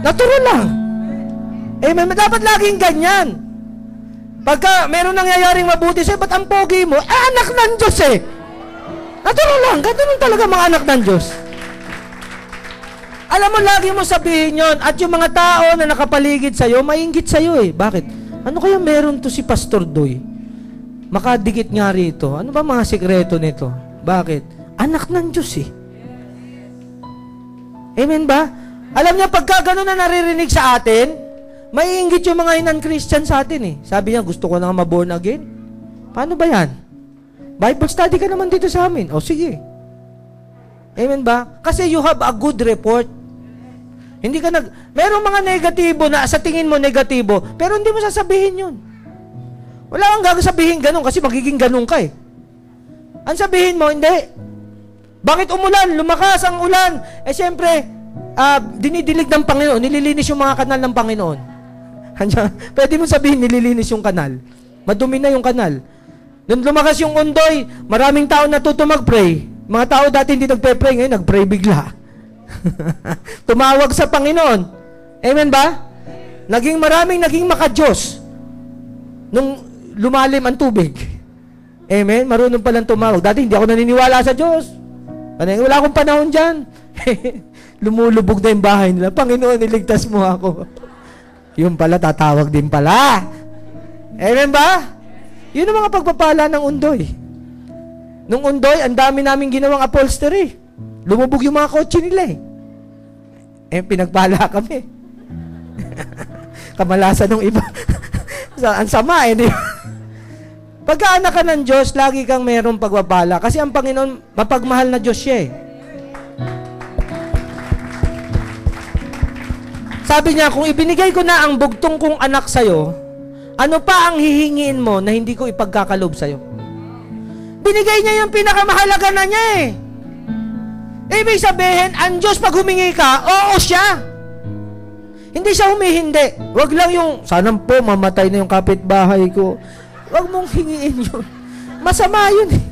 [SPEAKER 1] Natural lang. Amen, dapat laging ganyan. Pagka meron nangyayaring mabuti sa'yo, ba't ang pogi mo? Anak ng Diyos eh. Natural lang, ganun talaga mga anak ng Diyos. Alam mo, lagi mo sabihin yon, at yung mga tao na nakapaligid sa'yo, mainggit sa'yo eh. Bakit? Ano kaya meron to si Pastor Doy? Makadikit nga rito. Ano ba mga sikreto nito? Bakit? Anak ng Diyos eh. Amen ba? Alam niya, pagka gano'n na naririnig sa atin, maiinggit yung mga non-Christian sa atin eh. Sabi niya, gusto ko na ma-born again. Paano ba yan? Bible study ka naman dito sa amin. O sige. Amen ba? Kasi you have a good report. Hindi ka merong mga negatibo na sa tingin mo negatibo, pero hindi mo sasabihin yun. Wala kang gagasabihin ganun kasi magiging ganun ka eh. Ang sabihin mo, hindi. Bakit umulan? Lumakas ang ulan. Eh siyempre, dinidilig ng Panginoon, nililinis yung mga kanal ng Panginoon. Pwede mo sabihin, nililinis yung kanal. Madumi na yung kanal. Nung lumakas yung undoy, maraming tao natuto mag-pray. Mga tao dati hindi nagpe-pray, ngayon nag-pray bigla. Tumawag sa Panginoon. Amen ba? Naging maka-Diyos nung lumalim ang tubig. Amen? Marunong palang tumawag. Dati hindi ako naniniwala sa Diyos. Wala akong panahon dyan. Lumulubog na yung bahay nila. Panginoon, niligtas mo ako. Yung pala, tatawag din pala. Amen ba? Yun ang mga pagpapala ng undoy. Nung undoy, ang dami namin ginawang upholstery. Lumubog yung mga kotse nila eh. Pinagpala kami. Kamalasan ng iba. Ang sama eh. Pagka anak ka ng Diyos, lagi kang mayroong pagpapala. Kasi ang Panginoon, mapagmahal na Diyos siya eh. Sabi niya, kung ibinigay ko na ang bugtong kong anak sa'yo, ano pa ang hihingiin mo na hindi ko ipagkakalob sa'yo? Binigay niya yung pinakamahalaga na niya eh. Ibig sabihin, ang Diyos pag humingi ka, oo siya. Hindi siya humihindi. Wag lang yung, sana po mamatay na yung kapitbahay ko. Wag mong hingiin yun. Masama yun eh.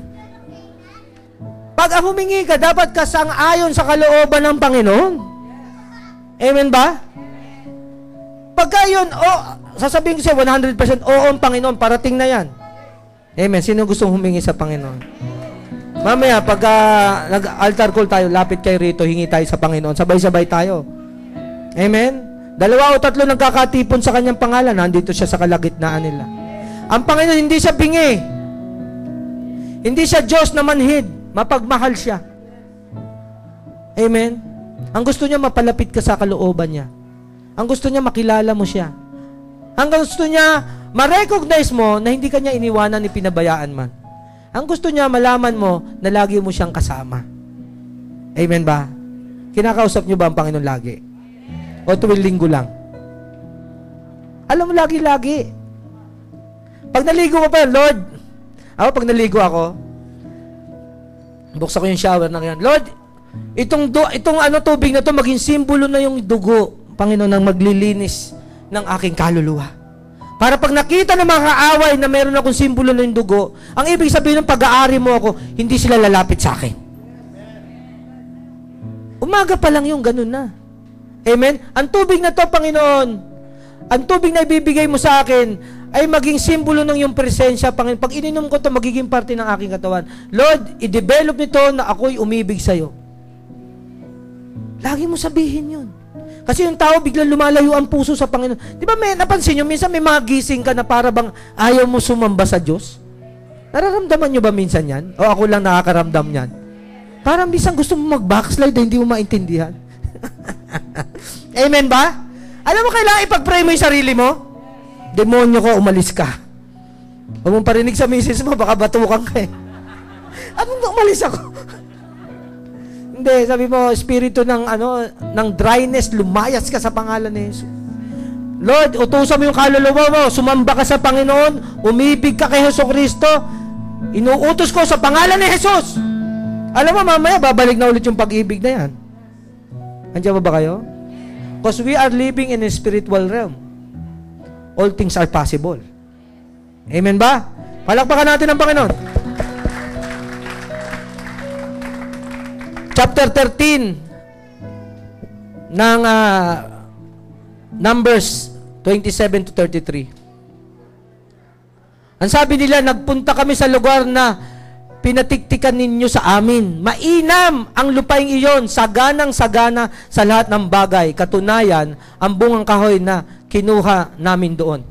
[SPEAKER 1] Pag humingi ka, dapat ka sang-ayon sa kalooban ng Panginoon. Amen ba? Pagka yun, sasabihin ko siya 100% oo ang Panginoon, parating na yan. Amen. Sino gustong humingi sa Panginoon? Mamaya, pag nag-altar call tayo, lapit kayo rito, hingi tayo sa Panginoon. Sabay-sabay tayo. Amen? 2 o 3 nagkakatipon sa kanyang pangalan, nandito siya sa kalagitnaan nila. Ang Panginoon, hindi siya bingi. Hindi siya Diyos na manhid. Mapagmahal siya. Amen? Ang gusto niya, mapalapit ka sa kalooban niya. Ang gusto niya, makilala mo siya. Ang gusto niya, ma-recognize mo na hindi ka niya iniwanan ni pinabayaan man. Ang gusto niya, malaman mo na lagi mo siyang kasama. Amen ba? Kinakausap niyo ba ang Panginoon lagi? O tuwing linggo lang? Alam mo, lagi-lagi. Pag naligo ka pa, Lord, pag naligo ako, buksan ko yung shower na yan, Lord, itong tubig na to maging simbolo na yung dugo, Panginoon, ng maglilinis ng aking kaluluwa. Para pag nakita ng mga kaaway na meron akong simbolo na yung dugo, ang ibig sabihin ng pag-aari mo ako, hindi sila lalapit sa akin. Umaga pa lang yung ganun na. Amen? Ang tubig na to, Panginoon, ang tubig na ibibigay mo sa akin, ay maging simbolo ng iyong presensya, Panginoon. Pag ininom ko to, magiging parte ng aking katawan. Lord, i-develop nito na ako'y umibig sa'yo. Lagi mo sabihin yun. Kasi yung tao biglang lumalayo ang puso sa Panginoon. Di ba napansin nyo, minsan may mga gising ka na para bang ayaw mo sumamba sa Diyos? Nararamdaman nyo ba minsan yan? O ako lang nakakaramdam yan? Parang minsan gusto mo mag-backslide na hindi mo maintindihan. Amen ba? Alam mo, kailangan ipag-pray mo yung sarili mo? Demonyo ko, umalis ka. Huwag mong parinig sa misis mo, baka batukan ka eh. Anong umalis ako? Hindi, sabi mo, espiritu ng dryness, lumayas ka sa pangalan ni Jesus. Lord, utusan mo yung kaluluwa mo, sumamba ka sa Panginoon, umibig ka kay Jesucristo, inuutos ko sa pangalan ni Jesus. Alam mo, mamaya, babalik na ulit yung pag-ibig na yan. Andiyan ba kayo? Because we are living in a spiritual realm. All things are possible. Amen ba? Palakpakan natin ang Panginoon. Chapter 13 ng Numbers 27 to 33. Ang sabi nila, nagpunta kami sa lugar na pinatiktikan ninyo sa amin. Mainam ang lupaing iyon, saganang-sagana sa lahat ng bagay. Katunayan, ang bungang kahoy na kinuha namin doon.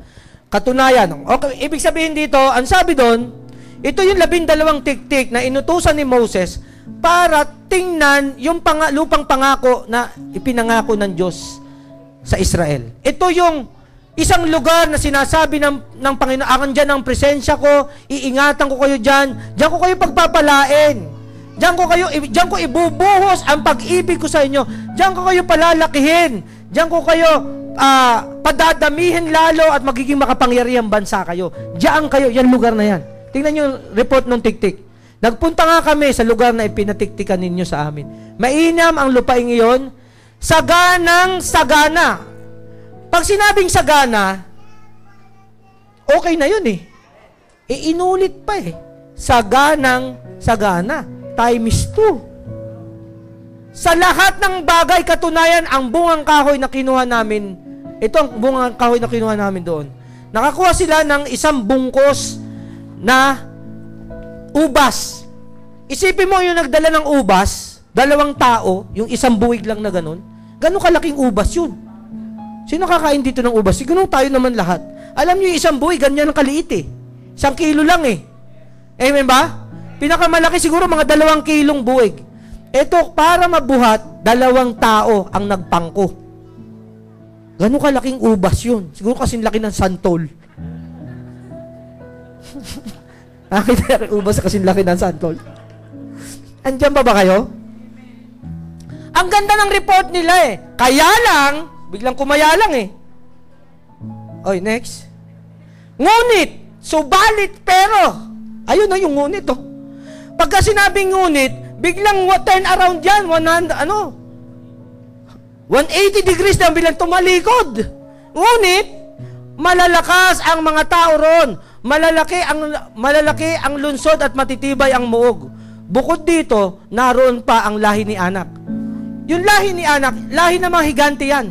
[SPEAKER 1] Katunayan, okay, ibig sabihin dito, ang sabi doon, ito yung 12 tiktik na inutusan ni Moses para tingnan yung lupang pangako na ipinangako ng Diyos sa Israel. Ito yung isang lugar na sinasabi ng Panginoon, akin dyan ang presensya ko, iingatan ko kayo dyan ko kayo pagpapalain, dyan ko ibubuhos ang pag-ibig ko sa inyo, dyan ko kayo palalakihin, dyan ko kayo padadamihin lalo at magiging makapangyarihang bansa kayo. Diyan kayo, yan lugar na yan. Tingnan nyo yung report ng tiktik. Nagpunta nga kami sa lugar na ipinatiktikan ninyo sa amin. Mainam ang lupaing iyon, saganang-sagana. Pag sinabing sagana, okay na yun eh. Inulit pa eh. Saganang-sagana. Times 2. Sa lahat ng bagay, katunayan, ang bungang kahoy na kinuha namin, ito ang bungang kahoy na kinuha namin doon. Nakakuha sila ng isang bungkos na ubas. Isipin mo yung nagdala ng ubas, 2 tao, yung isang buwig lang na ganun. Ganun kalaking ubas yun. Sino kakain dito ng ubas? Siguro tayo naman lahat. Alam niyo yung isang buwig, ganyan ang kaliit eh. 1 kilo lang eh. Amen ba? Pinakamalaki siguro mga 2 kilong buwig. Ito, para mabuhat, 2 tao ang nagpangko. Ganun kalaking ubas yun. Siguro kasing laki ng santol. Nakita yung ubas kasing laki ng santol. Andiyan ba kayo? Ang ganda ng report nila eh. Kaya lang, biglang kumaya lang eh. Oy, next. Ngunit, subalit pero. Ayun na yung ngunit oh. Pagka sinabing ngunit, biglang turn around yan, 180 degrees na bilang tumalikod. Ngunit, malalakas ang mga tao ron. Malalaki ang lunsod at matitibay ang muog. Bukod dito, naroon pa ang lahi ni Anak. Yung lahi ni Anak, lahi ng mga higante yan.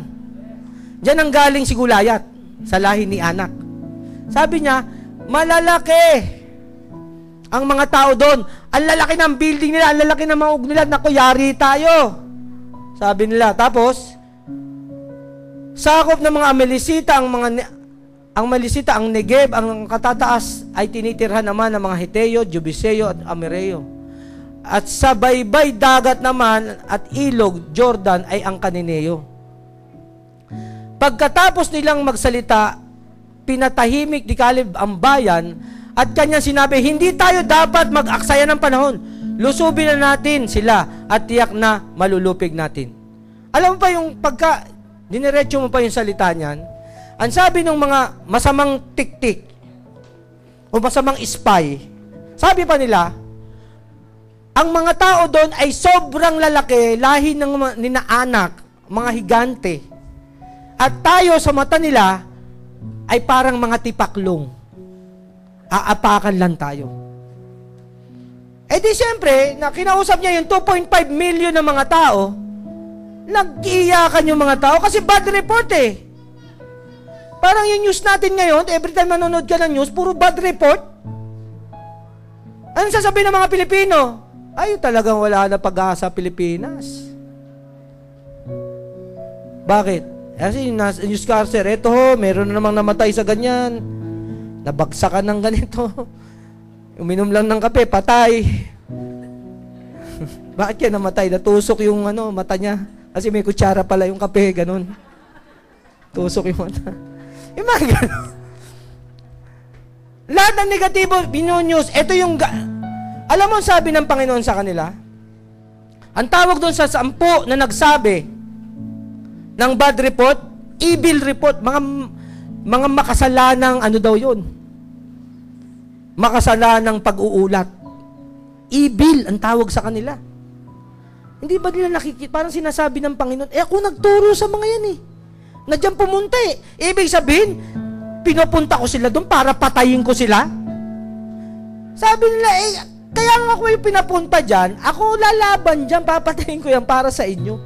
[SPEAKER 1] Diyan ang galing si Gulayat, sa lahi ni Anak. Sabi niya, malalaki ang mga tao doon. Ang lalaki ng building nila, ang lalaki ng mga nila, naku, yari tayo. Sabi nila. Tapos, sakop ng mga Amelisita, ang Melisita, ang Negeb, ang katataas ay tinitirhan naman ng mga Hiteo, Jebuseo at Amereo. At sa baybay dagat naman at ilog, Jordan ay ang Kanineo. Pagkatapos nilang magsalita, pinatahimik ni Caleb ang bayan at kanyang sinabi, hindi tayo dapat mag-aksaya ng panahon. Lusubin na natin sila at tiyak na malulupig natin. Alam mo pa yung pagka diniretso mo pa yung salita niyan, ang sabi ng mga masamang tiktik o masamang spy, sabi pa nila, ang mga tao doon ay sobrang lalaki, lahi ng ninaanak, mga higante. At tayo sa mata nila ay parang mga tipaklong. Aapakan lang tayo. Eh di siyempre, na kinausap niya yung 2.5 million na mga tao, nag-iiyakan yung mga tao kasi bad report eh. Parang yung news natin ngayon, every time manonood ka ng news, puro bad report. Anong sasabihin ng mga Pilipino? Ay, talagang wala na pag-asa Pilipinas. Bakit? Kasi newscaster, eto ho, meron na namang namatay sa ganyan. Nabagsakan ng ganito. Uminom lang ng kape, patay. Bakit yan namatay? Natusok yung mata niya. Kasi may kutsara pala yung kape, ganun. Tusok yung mata. Yung mga ganun. Lahat ng negatibo, bino-news, ito yung... Alam mo sabi ng Panginoon sa kanila? Ang tawag doon sa 10 na nagsabi ng bad report, evil report, mga makasalanang ano daw yun? Makasalanang pag-uulat. Evil ang tawag sa kanila. Hindi ba nila nakikita? Parang sinasabi ng Panginoon, ako nagturo sa mga yan na dyan pumunta Ibig sabihin, pinupunta ko sila doon para patayin ko sila. Sabi nila, kaya nga ako yung pinapunta dyan, ako lalaban dyan, papatayin ko yan para sa inyo.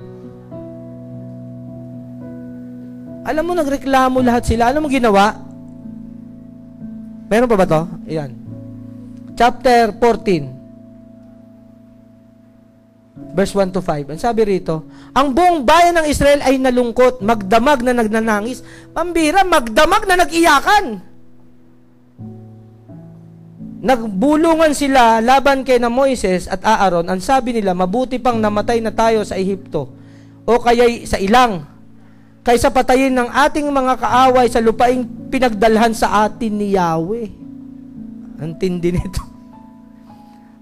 [SPEAKER 1] Alam mo, nagreklamo lahat sila. Alam mo ginawa? Meron pa ba to? Ayan. Chapter 14. Verse 1 to 5. Ang sabi rito, ang buong bayan ng Israel ay nalungkot, magdamag na nagnanangis. Pambira, magdamag na nag-iyakan. Nagbulungan sila laban kay na Moises at Aaron. Ang sabi nila, mabuti pang namatay na tayo sa Ehipto o kaya'y sa ilang kaysa patayin ng ating mga kaaway sa lupaing pinagdalhan sa atin ni Yahweh. Ang tindi nito.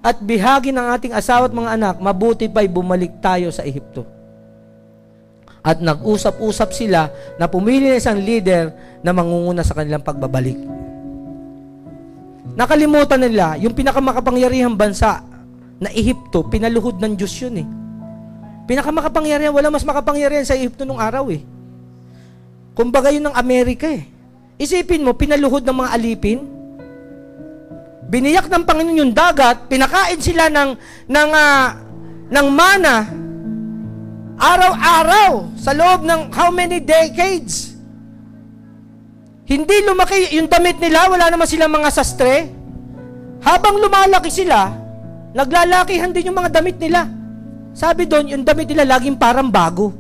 [SPEAKER 1] At bihagi ng ating asawa at mga anak, mabuti pa'y bumalik tayo sa Ehipto. At nag-usap-usap sila na pumili ng isang leader na mangunguna sa kanilang pagbabalik. Nakalimutan nila, yung pinakamakapangyarihang bansa na Ehipto, pinaluhod ng Diyos yun Pinakamakapangyarihan, wala mas makapangyarihan sa Ehipto nung araw Kumbaga yun ng Amerika Isipin mo, pinaluhod ng mga alipin, biniyak ng Panginoon yung dagat, pinakain sila ng mana, araw-araw, sa loob ng how many decades. Hindi lumaki yung damit nila, wala naman silang mga sastre. Habang lumalaki sila, naglalakihan din yung mga damit nila. Sabi doon, yung damit nila laging parang bago.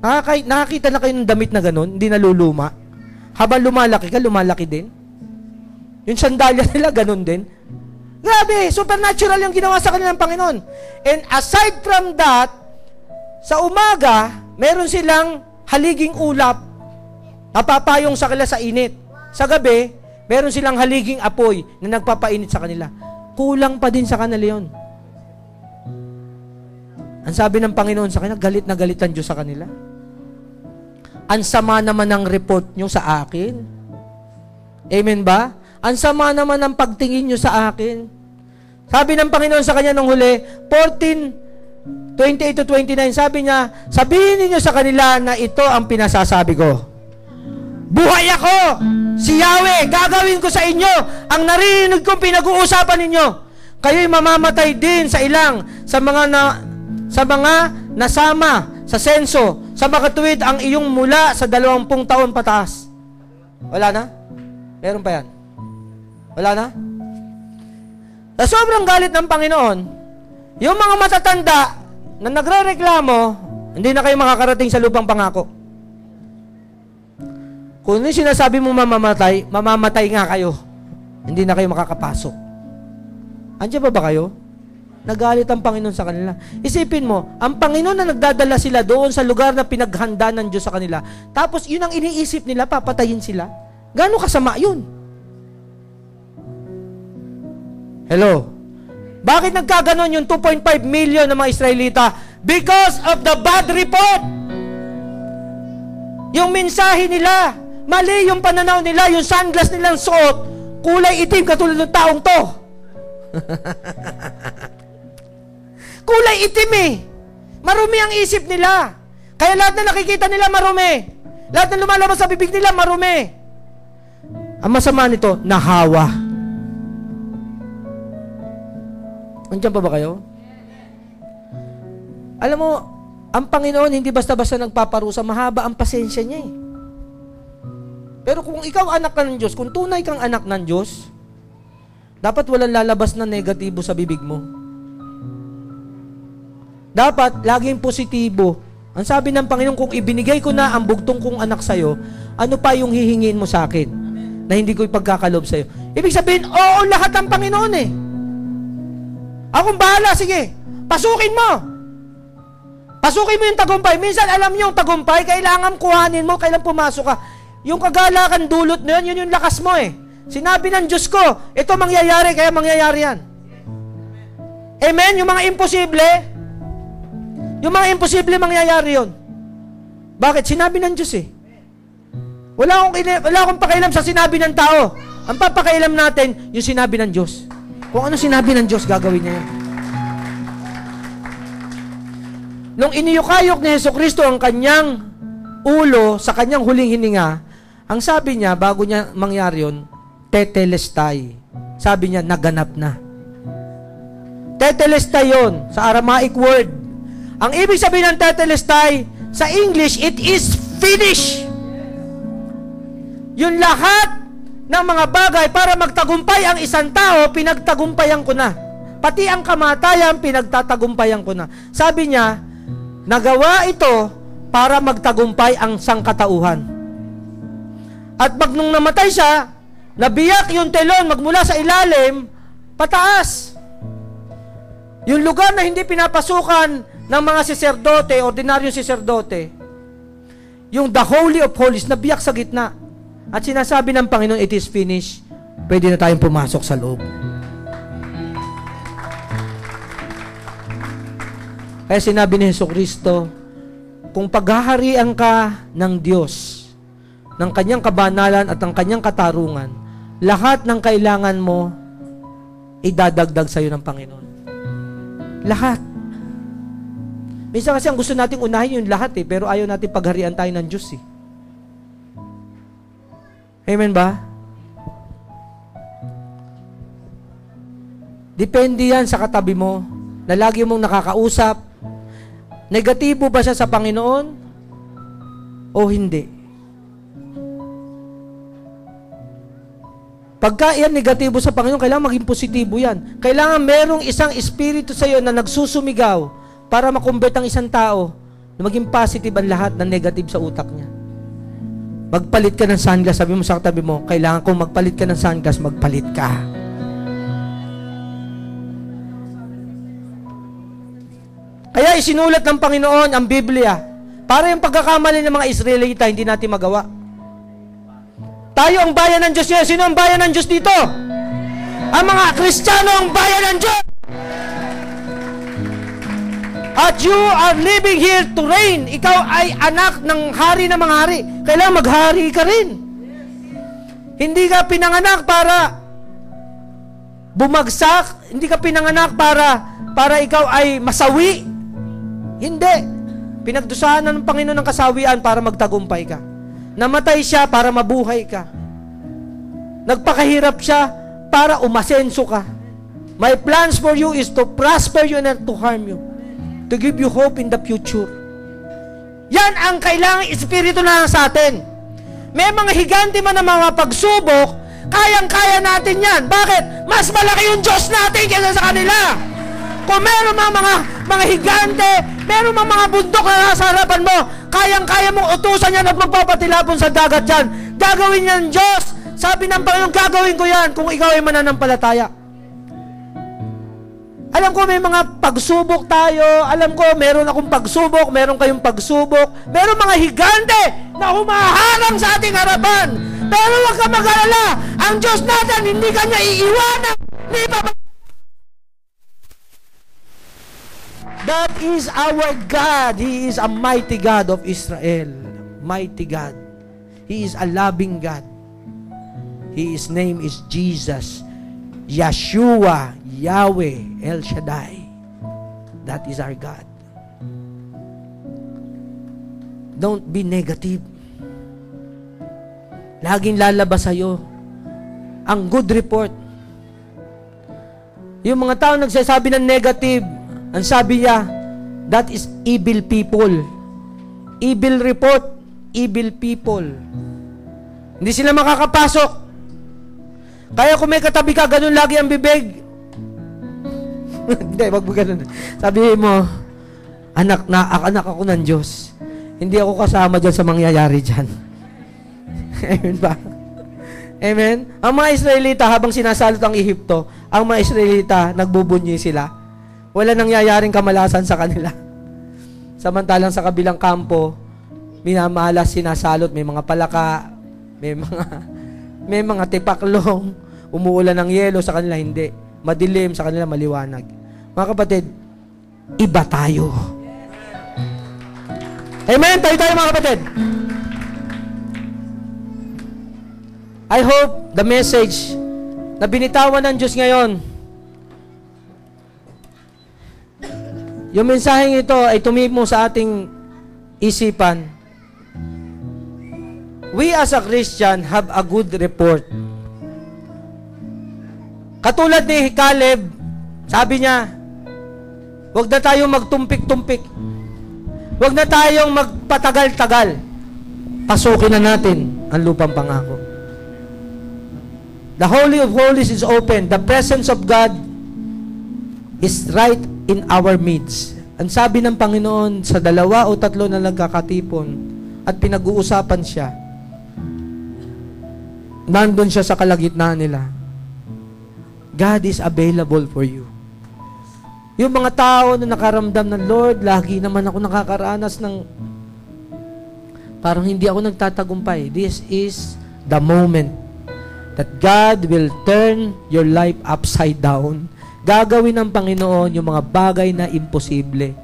[SPEAKER 1] Nakakita na kayo ng damit na ganun, hindi naluluma. Habang lumalaki ka, lumalaki din. Yung sandalya nila, ganun din. Grabe, supernatural yung ginawa sa kanila ng Panginoon. And aside from that, sa umaga, meron silang haliging ulap, napapayong sa kanila sa init. Sa gabi, meron silang haliging apoy na nagpapainit sa kanila. Kulang pa din sa kanila yun. Ang sabi ng Panginoon sa kanila, galit na galit ang Diyos sa kanila. Ang sama naman ng report nyo sa akin. Amen ba? Ang sama naman ng pagtingin nyo sa akin. Sabi ng Panginoon sa kanya nung huli, 14:28-29, sabi niya, sabihin niyo sa kanila na ito ang pinasasabi ko. Buhay ako! Si Yahweh, gagawin ko sa inyo ang narinig kong pinag-uusapan ninyo. Kayo'y mamamatay din sa ilang, sa mga nasama sa senso, sa makatuwid ang iyong mula sa 20 taon pataas. Wala na? Meron pa yan? Wala na? Sa sobrang galit ng Panginoon, yung mga matatanda na nagre-reklamo, hindi na kayo makakarating sa lupang pangako. Kung yung sinasabi mo mamamatay nga kayo. Hindi na kayo makakapasok. Andiyan ba kayo? Nagalit ang Panginoon sa kanila. Isipin mo, ang Panginoon na nagdadala sila doon sa lugar na pinaghanda ng Diyos sa kanila, tapos yun ang iniisip nila, papatayin sila. Gano'ng kasama yun? Hello? Bakit nagkaganon yung 2.5 million ng mga Israelita? Because of the bad report. Yung mensahe nila, mali yung pananaw nila, yung sunglass nilang suot, kulay itim katulad ng taong to. Kulay itim Marumi ang isip nila. Kaya lahat na nakikita nila marumi. Lahat na lumalabas sa bibig nila marumi. Ang masama nito, nahawa. Andiyan pa ba kayo? Alam mo, ang Panginoon hindi basta-basta nagpaparusa, mahaba ang pasensya niya Pero kung ikaw anak ka ng Diyos, kung tunay kang anak ng Diyos, dapat walang lalabas na negatibo sa bibig mo. Dapat laging positibo. Ang sabi ng Panginoon, kung ibinigay ko na ang bugtong kong anak sa'yo, ano pa yung hihingin mo sa akin na hindi ko ipagkakalob sa'yo? Ibig sabihin, oo, lahat ng Panginoon Akong bahala, sige. Pasukin mo. Pasukin mo yung tagumpay. Minsan, alam niyo yung tagumpay, kailangan kuhanin mo, kailangan pumasok ka. Yung kagalakan dulot na yun, yun yung lakas mo Sinabi ng Diyos ko, ito mangyayari, kaya mangyayari yan. Amen? Yung mga imposible mangyayari yun. Bakit? Sinabi ng Diyos Wala akong pakialam sa sinabi ng tao. Ang papakailam natin, yung sinabi ng Diyos. Kung ano sinabi ng Diyos, gagawin niya yan. Nung iniyukayok ni Jesucristo ang kanyang ulo sa kanyang huling hininga, ang sabi niya, bago niya mangyari yun, tetelestai. Sabi niya, naganap na. Tetelestai yun, sa Aramaic word. Ang ibig sabihin ng tetelestai, sa English, it is finished. Yung lahat ng mga bagay para magtagumpay ang isang tao, pinagtagumpayan ko na. Pati ang kamatayan, pinagtatagumpayan ko na. Sabi niya, nagawa ito para magtagumpay ang sangkatauhan. At nung namatay siya, nabiyak yung telon magmula sa ilalim, pataas. Yung lugar na hindi pinapasukan ng mga saserdote, ordinaryong saserdote, yung the Holy of Holies, nabiyak sa gitna. At sinasabi ng Panginoon, it is finished. Pwede na tayong pumasok sa loob. Kaya sinabi ni Jesucristo, kung paghaharian ka ng Diyos, ng kanyang kabanalan at ng kanyang katarungan, lahat ng kailangan mo, idadagdag sa iyo ng Panginoon. Lahat. Minsan kasi ang gusto nating unahin yung lahat pero ayaw natin pagharian tayo ng Diyos Amen ba? Depende yan sa katabi mo, na lagi mong nakakausap. Negatibo ba siya sa Panginoon? O hindi? Pagka yan negatibo sa Panginoon, kailangan maging positibo yan. Kailangan merong isang espiritu sa iyo na nagsusumigaw para makonvert ang isang tao na maging positive ang lahat ng negative sa utak niya. Magpalit ka ng sunglass. Sabi mo sa katabi mo, kailangan kong magpalit ka ng sunglass, magpalit ka. Kaya isinulat ng Panginoon ang Biblia para yung pagkakamali ng mga Israelita hindi natin magawa. Tayo ang bayan ng Diyos niya. Sino ang bayan ng Diyos dito? Ang mga Kristiyano ang bayan ng Diyos. At you are living here to reign. Ikaw ay anak ng hari ng mga hari. Kailangan maghari ka rin. Hindi ka pinanganak para bumagsak. Hindi ka pinanganak para ikaw ay masawi. Hindi. Pinagdusahan ng Panginoon ng kasawian para magtagumpay ka. Namatay siya para mabuhay ka. Nagpakahirap siya para umasenso ka. My plans for you is to prosper you and not to harm you. To give you hope in the future. Yan ang kailangang espiritu na sa atin. May mga higante man na mga pagsubok, kayang-kaya natin yan. Bakit? Mas malaki yung Diyos natin kaysa sa kanila. Kung meron mga higante, meron mga bundok na nasa harapan mo, kayang-kaya mong utusan yan at magpapatilapon sa dagat yan. Gagawin yan Diyos. Sabi ng Panginoon, gagawin ko yan kung ikaw ay mananampalataya. Alam ko may mga pagsubok tayo. Alam ko meron akong pagsubok, meron kayong pagsubok. Meron mga higante na humaharang sa ating harapan. Pero huwag ka mag-alala. Ang Diyos natin, hindi kanya iiwanan. That is our God. He is a mighty God of Israel. Mighty God. He is a loving God. His name is Jesus. Yeshua, Yahweh, El Shaddai. That is our God. Don't be negative. Laging lalabas sa'yo ang good report. Yung mga tao nagsasabi ng negative, ang sabi niya, that is evil people. Evil report, evil people. Hindi sila makakapasok. Kaya kung may katabi ka, ganun lagi ang bibig. Hindi, wag mo ganun. Sabi mo, anak ako ng Diyos. Hindi ako kasama dyan sa mangyayari dyan. Amen ba? Amen? Ang mga Israelita, habang sinasalot ang Ehipto, ang mga Israelita, nagbubunyi sila. Wala nangyayaring kamalasan sa kanila. Samantalang sa kabilang kampo, minamalas, sinasalot, may mga palaka, may mga tipaklong, umuulan ng yelo, sa kanila hindi. Madilim, sa kanila maliwanag. Mga kapatid, iba tayo. Amen? Tayo mga kapatid. I hope the message na binitawan ng Diyos ngayon, yung mensaheng ito ay tumimo sa ating isipan. We as a Christian have a good report. Katulad ni Caleb, sabi niya, huwag na tayong magtumpik-tumpik. Huwag na tayong magpatagal-tagal. Pasukin na natin ang lupang pangako. The Holy of Holies is open. The presence of God is right in our midst. Ang sabi ng Panginoon, sa 2 o 3 na nagkakatipon at pinag-uusapan siya, nandun siya sa kalagitnaan nila. God is available for you. Yung mga tao na nakaramdam ng Lord, lagi naman ako nakakaranas ng parang hindi ako nagtatagumpay. This is the moment that God will turn your life upside down. Gagawin ng Panginoon yung mga bagay na imposible.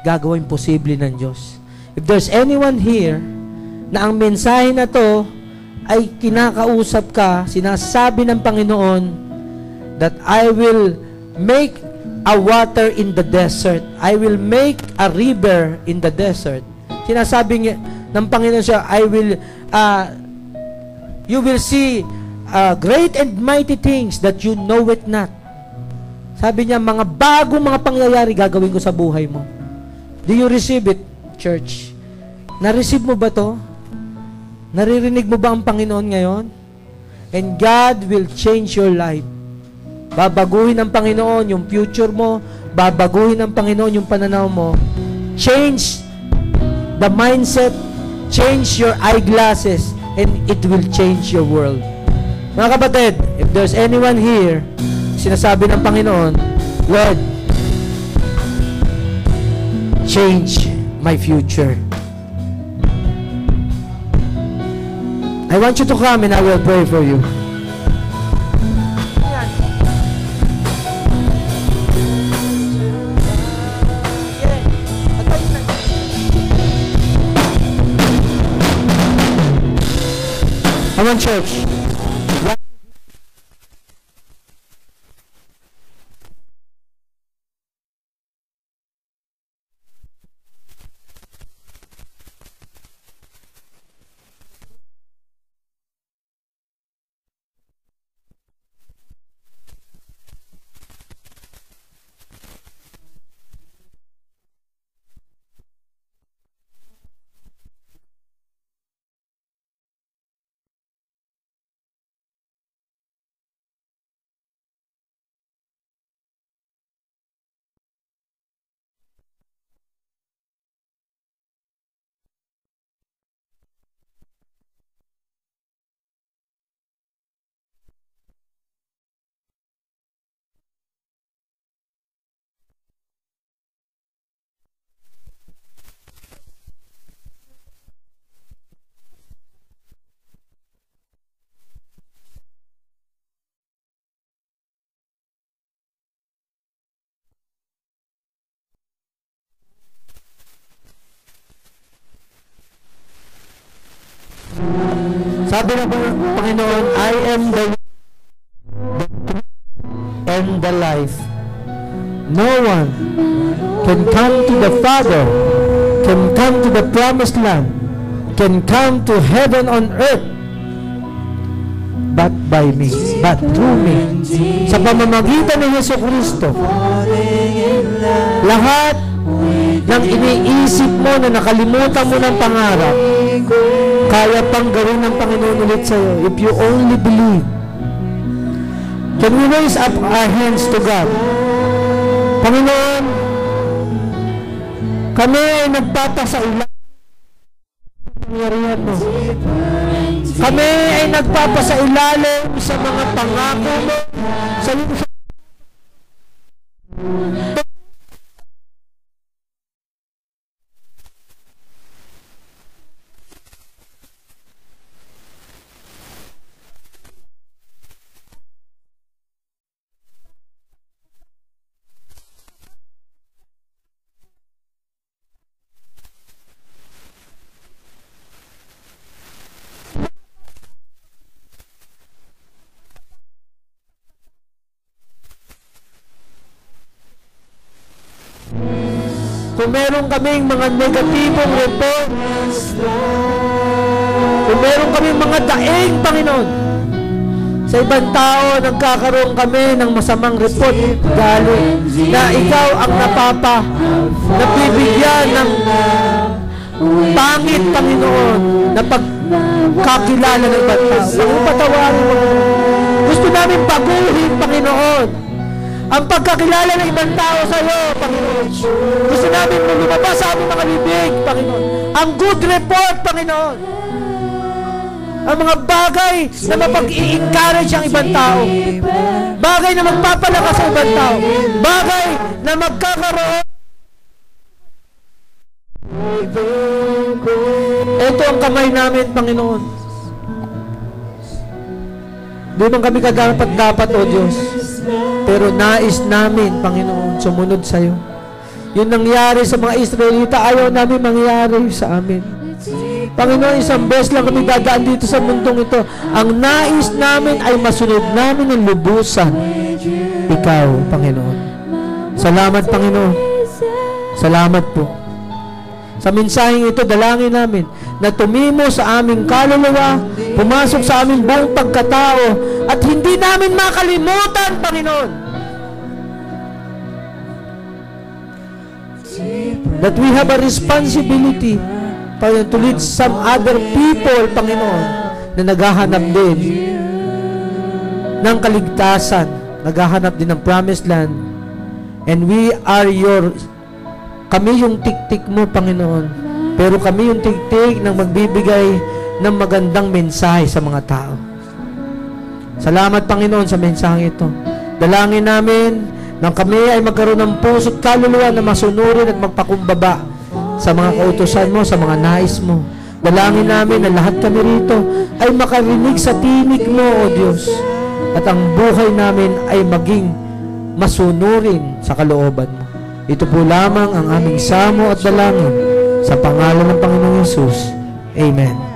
[SPEAKER 1] Gagawin posible ng Diyos. If there's anyone here na ang mensahe na to ay kinakausap ka, sinasabi ng Panginoon that I will make a water in the desert. I will make a river in the desert. Sinasabi niya ng Panginoon siya, you will see great and mighty things that you know it not. Sabi niya, mga bagong mga pangyayari gagawin ko sa buhay mo. Do you receive it, church? Na-receive mo ba to? Naririnig mo ba ang Panginoon ngayon? And God will change your life. Babaguhin ng Panginoon yung future mo. Babaguhin ng Panginoon yung pananaw mo. Change the mindset. Change your eyeglasses. And it will change your world. Mga kapatid, if there's anyone here, sinasabi ng Panginoon, Lord, change my future. I want you to come and I will pray for you. Come on, church. Sabi ng Panginoon, I am the and the life. No one can come to the Father, can come to the promised land, can come to heaven on earth, but by me, but through me. Sa pamamagitan ni Jesucristo, lahat ng iniisip mo na nakalimutan mo ng pangarap, kaya pang gawin ng Panginoon ulit sa'yo if you only believe. Can we raise up our hands to God? Panginoon, kami ay nagpapasailalim sa pangyarihan mo. Kami ay nagpapasailalim sa mga pangako mo sa Kung meron kaming mga negatibong report, kung meron kaming mga daing, Panginoon, sa ibang tao, nagkakaroon kami ng masamang report galing na ikaw ang nabibigyan ng pangit, Panginoon, na pagkakilala ng ibang tao. Panginoon, patawarin mo. Gusto namin baguhin, Panginoon, ang pagkakilala ng ibang tao sa iyo, Panginoon. Gusto namin lumabas sa aming mga bibig, Panginoon. Ang good report, Panginoon. Ang mga bagay na mapag-i-encourage ang ibang tao. Bagay na magpapalakas sa ibang tao. Bagay na magkakaroon. Ito ang kamay namin, Panginoon. Di man kami kagarapat dapat, O Diyos. Pero nais namin, Panginoon, sumunod sa iyo. Yung nangyari sa mga Israelita, ayaw namin mangyari sa amin. Panginoon, isang beses lang kami dadaan dito sa mundong ito. Ang nais namin ay masunod namin ng lubusan. Ikaw, Panginoon. Salamat, Panginoon. Salamat po. Sa mensaheng ito, dalangin namin na tumimo sa aming kaluluwa, pumasok sa aming buong pagkatao, at hindi namin makalimutan, Panginoon, that we have a responsibility, Panginoon, to lead some other people, Panginoon, na naghahanap din ng kaligtasan, naghahanap din ng promised land, and kami yung tiktik mo, Panginoon, pero kami yung tiktik ng magbibigay ng magandang mensahe sa mga tao. Salamat, Panginoon, sa mensaheng ito. Dalangin namin nang kami ay magkaroon ng puso't kaluluwa na masunurin at magpakumbaba sa mga kautusan mo, sa mga nais mo. Dalangin namin na lahat kami rito ay makarinig sa tinig mo, O Diyos, at ang buhay namin ay maging masunurin sa kalooban mo. Ito po lamang ang aming samo at dalangin sa pangalan ng Panginoong Hesus. Amen.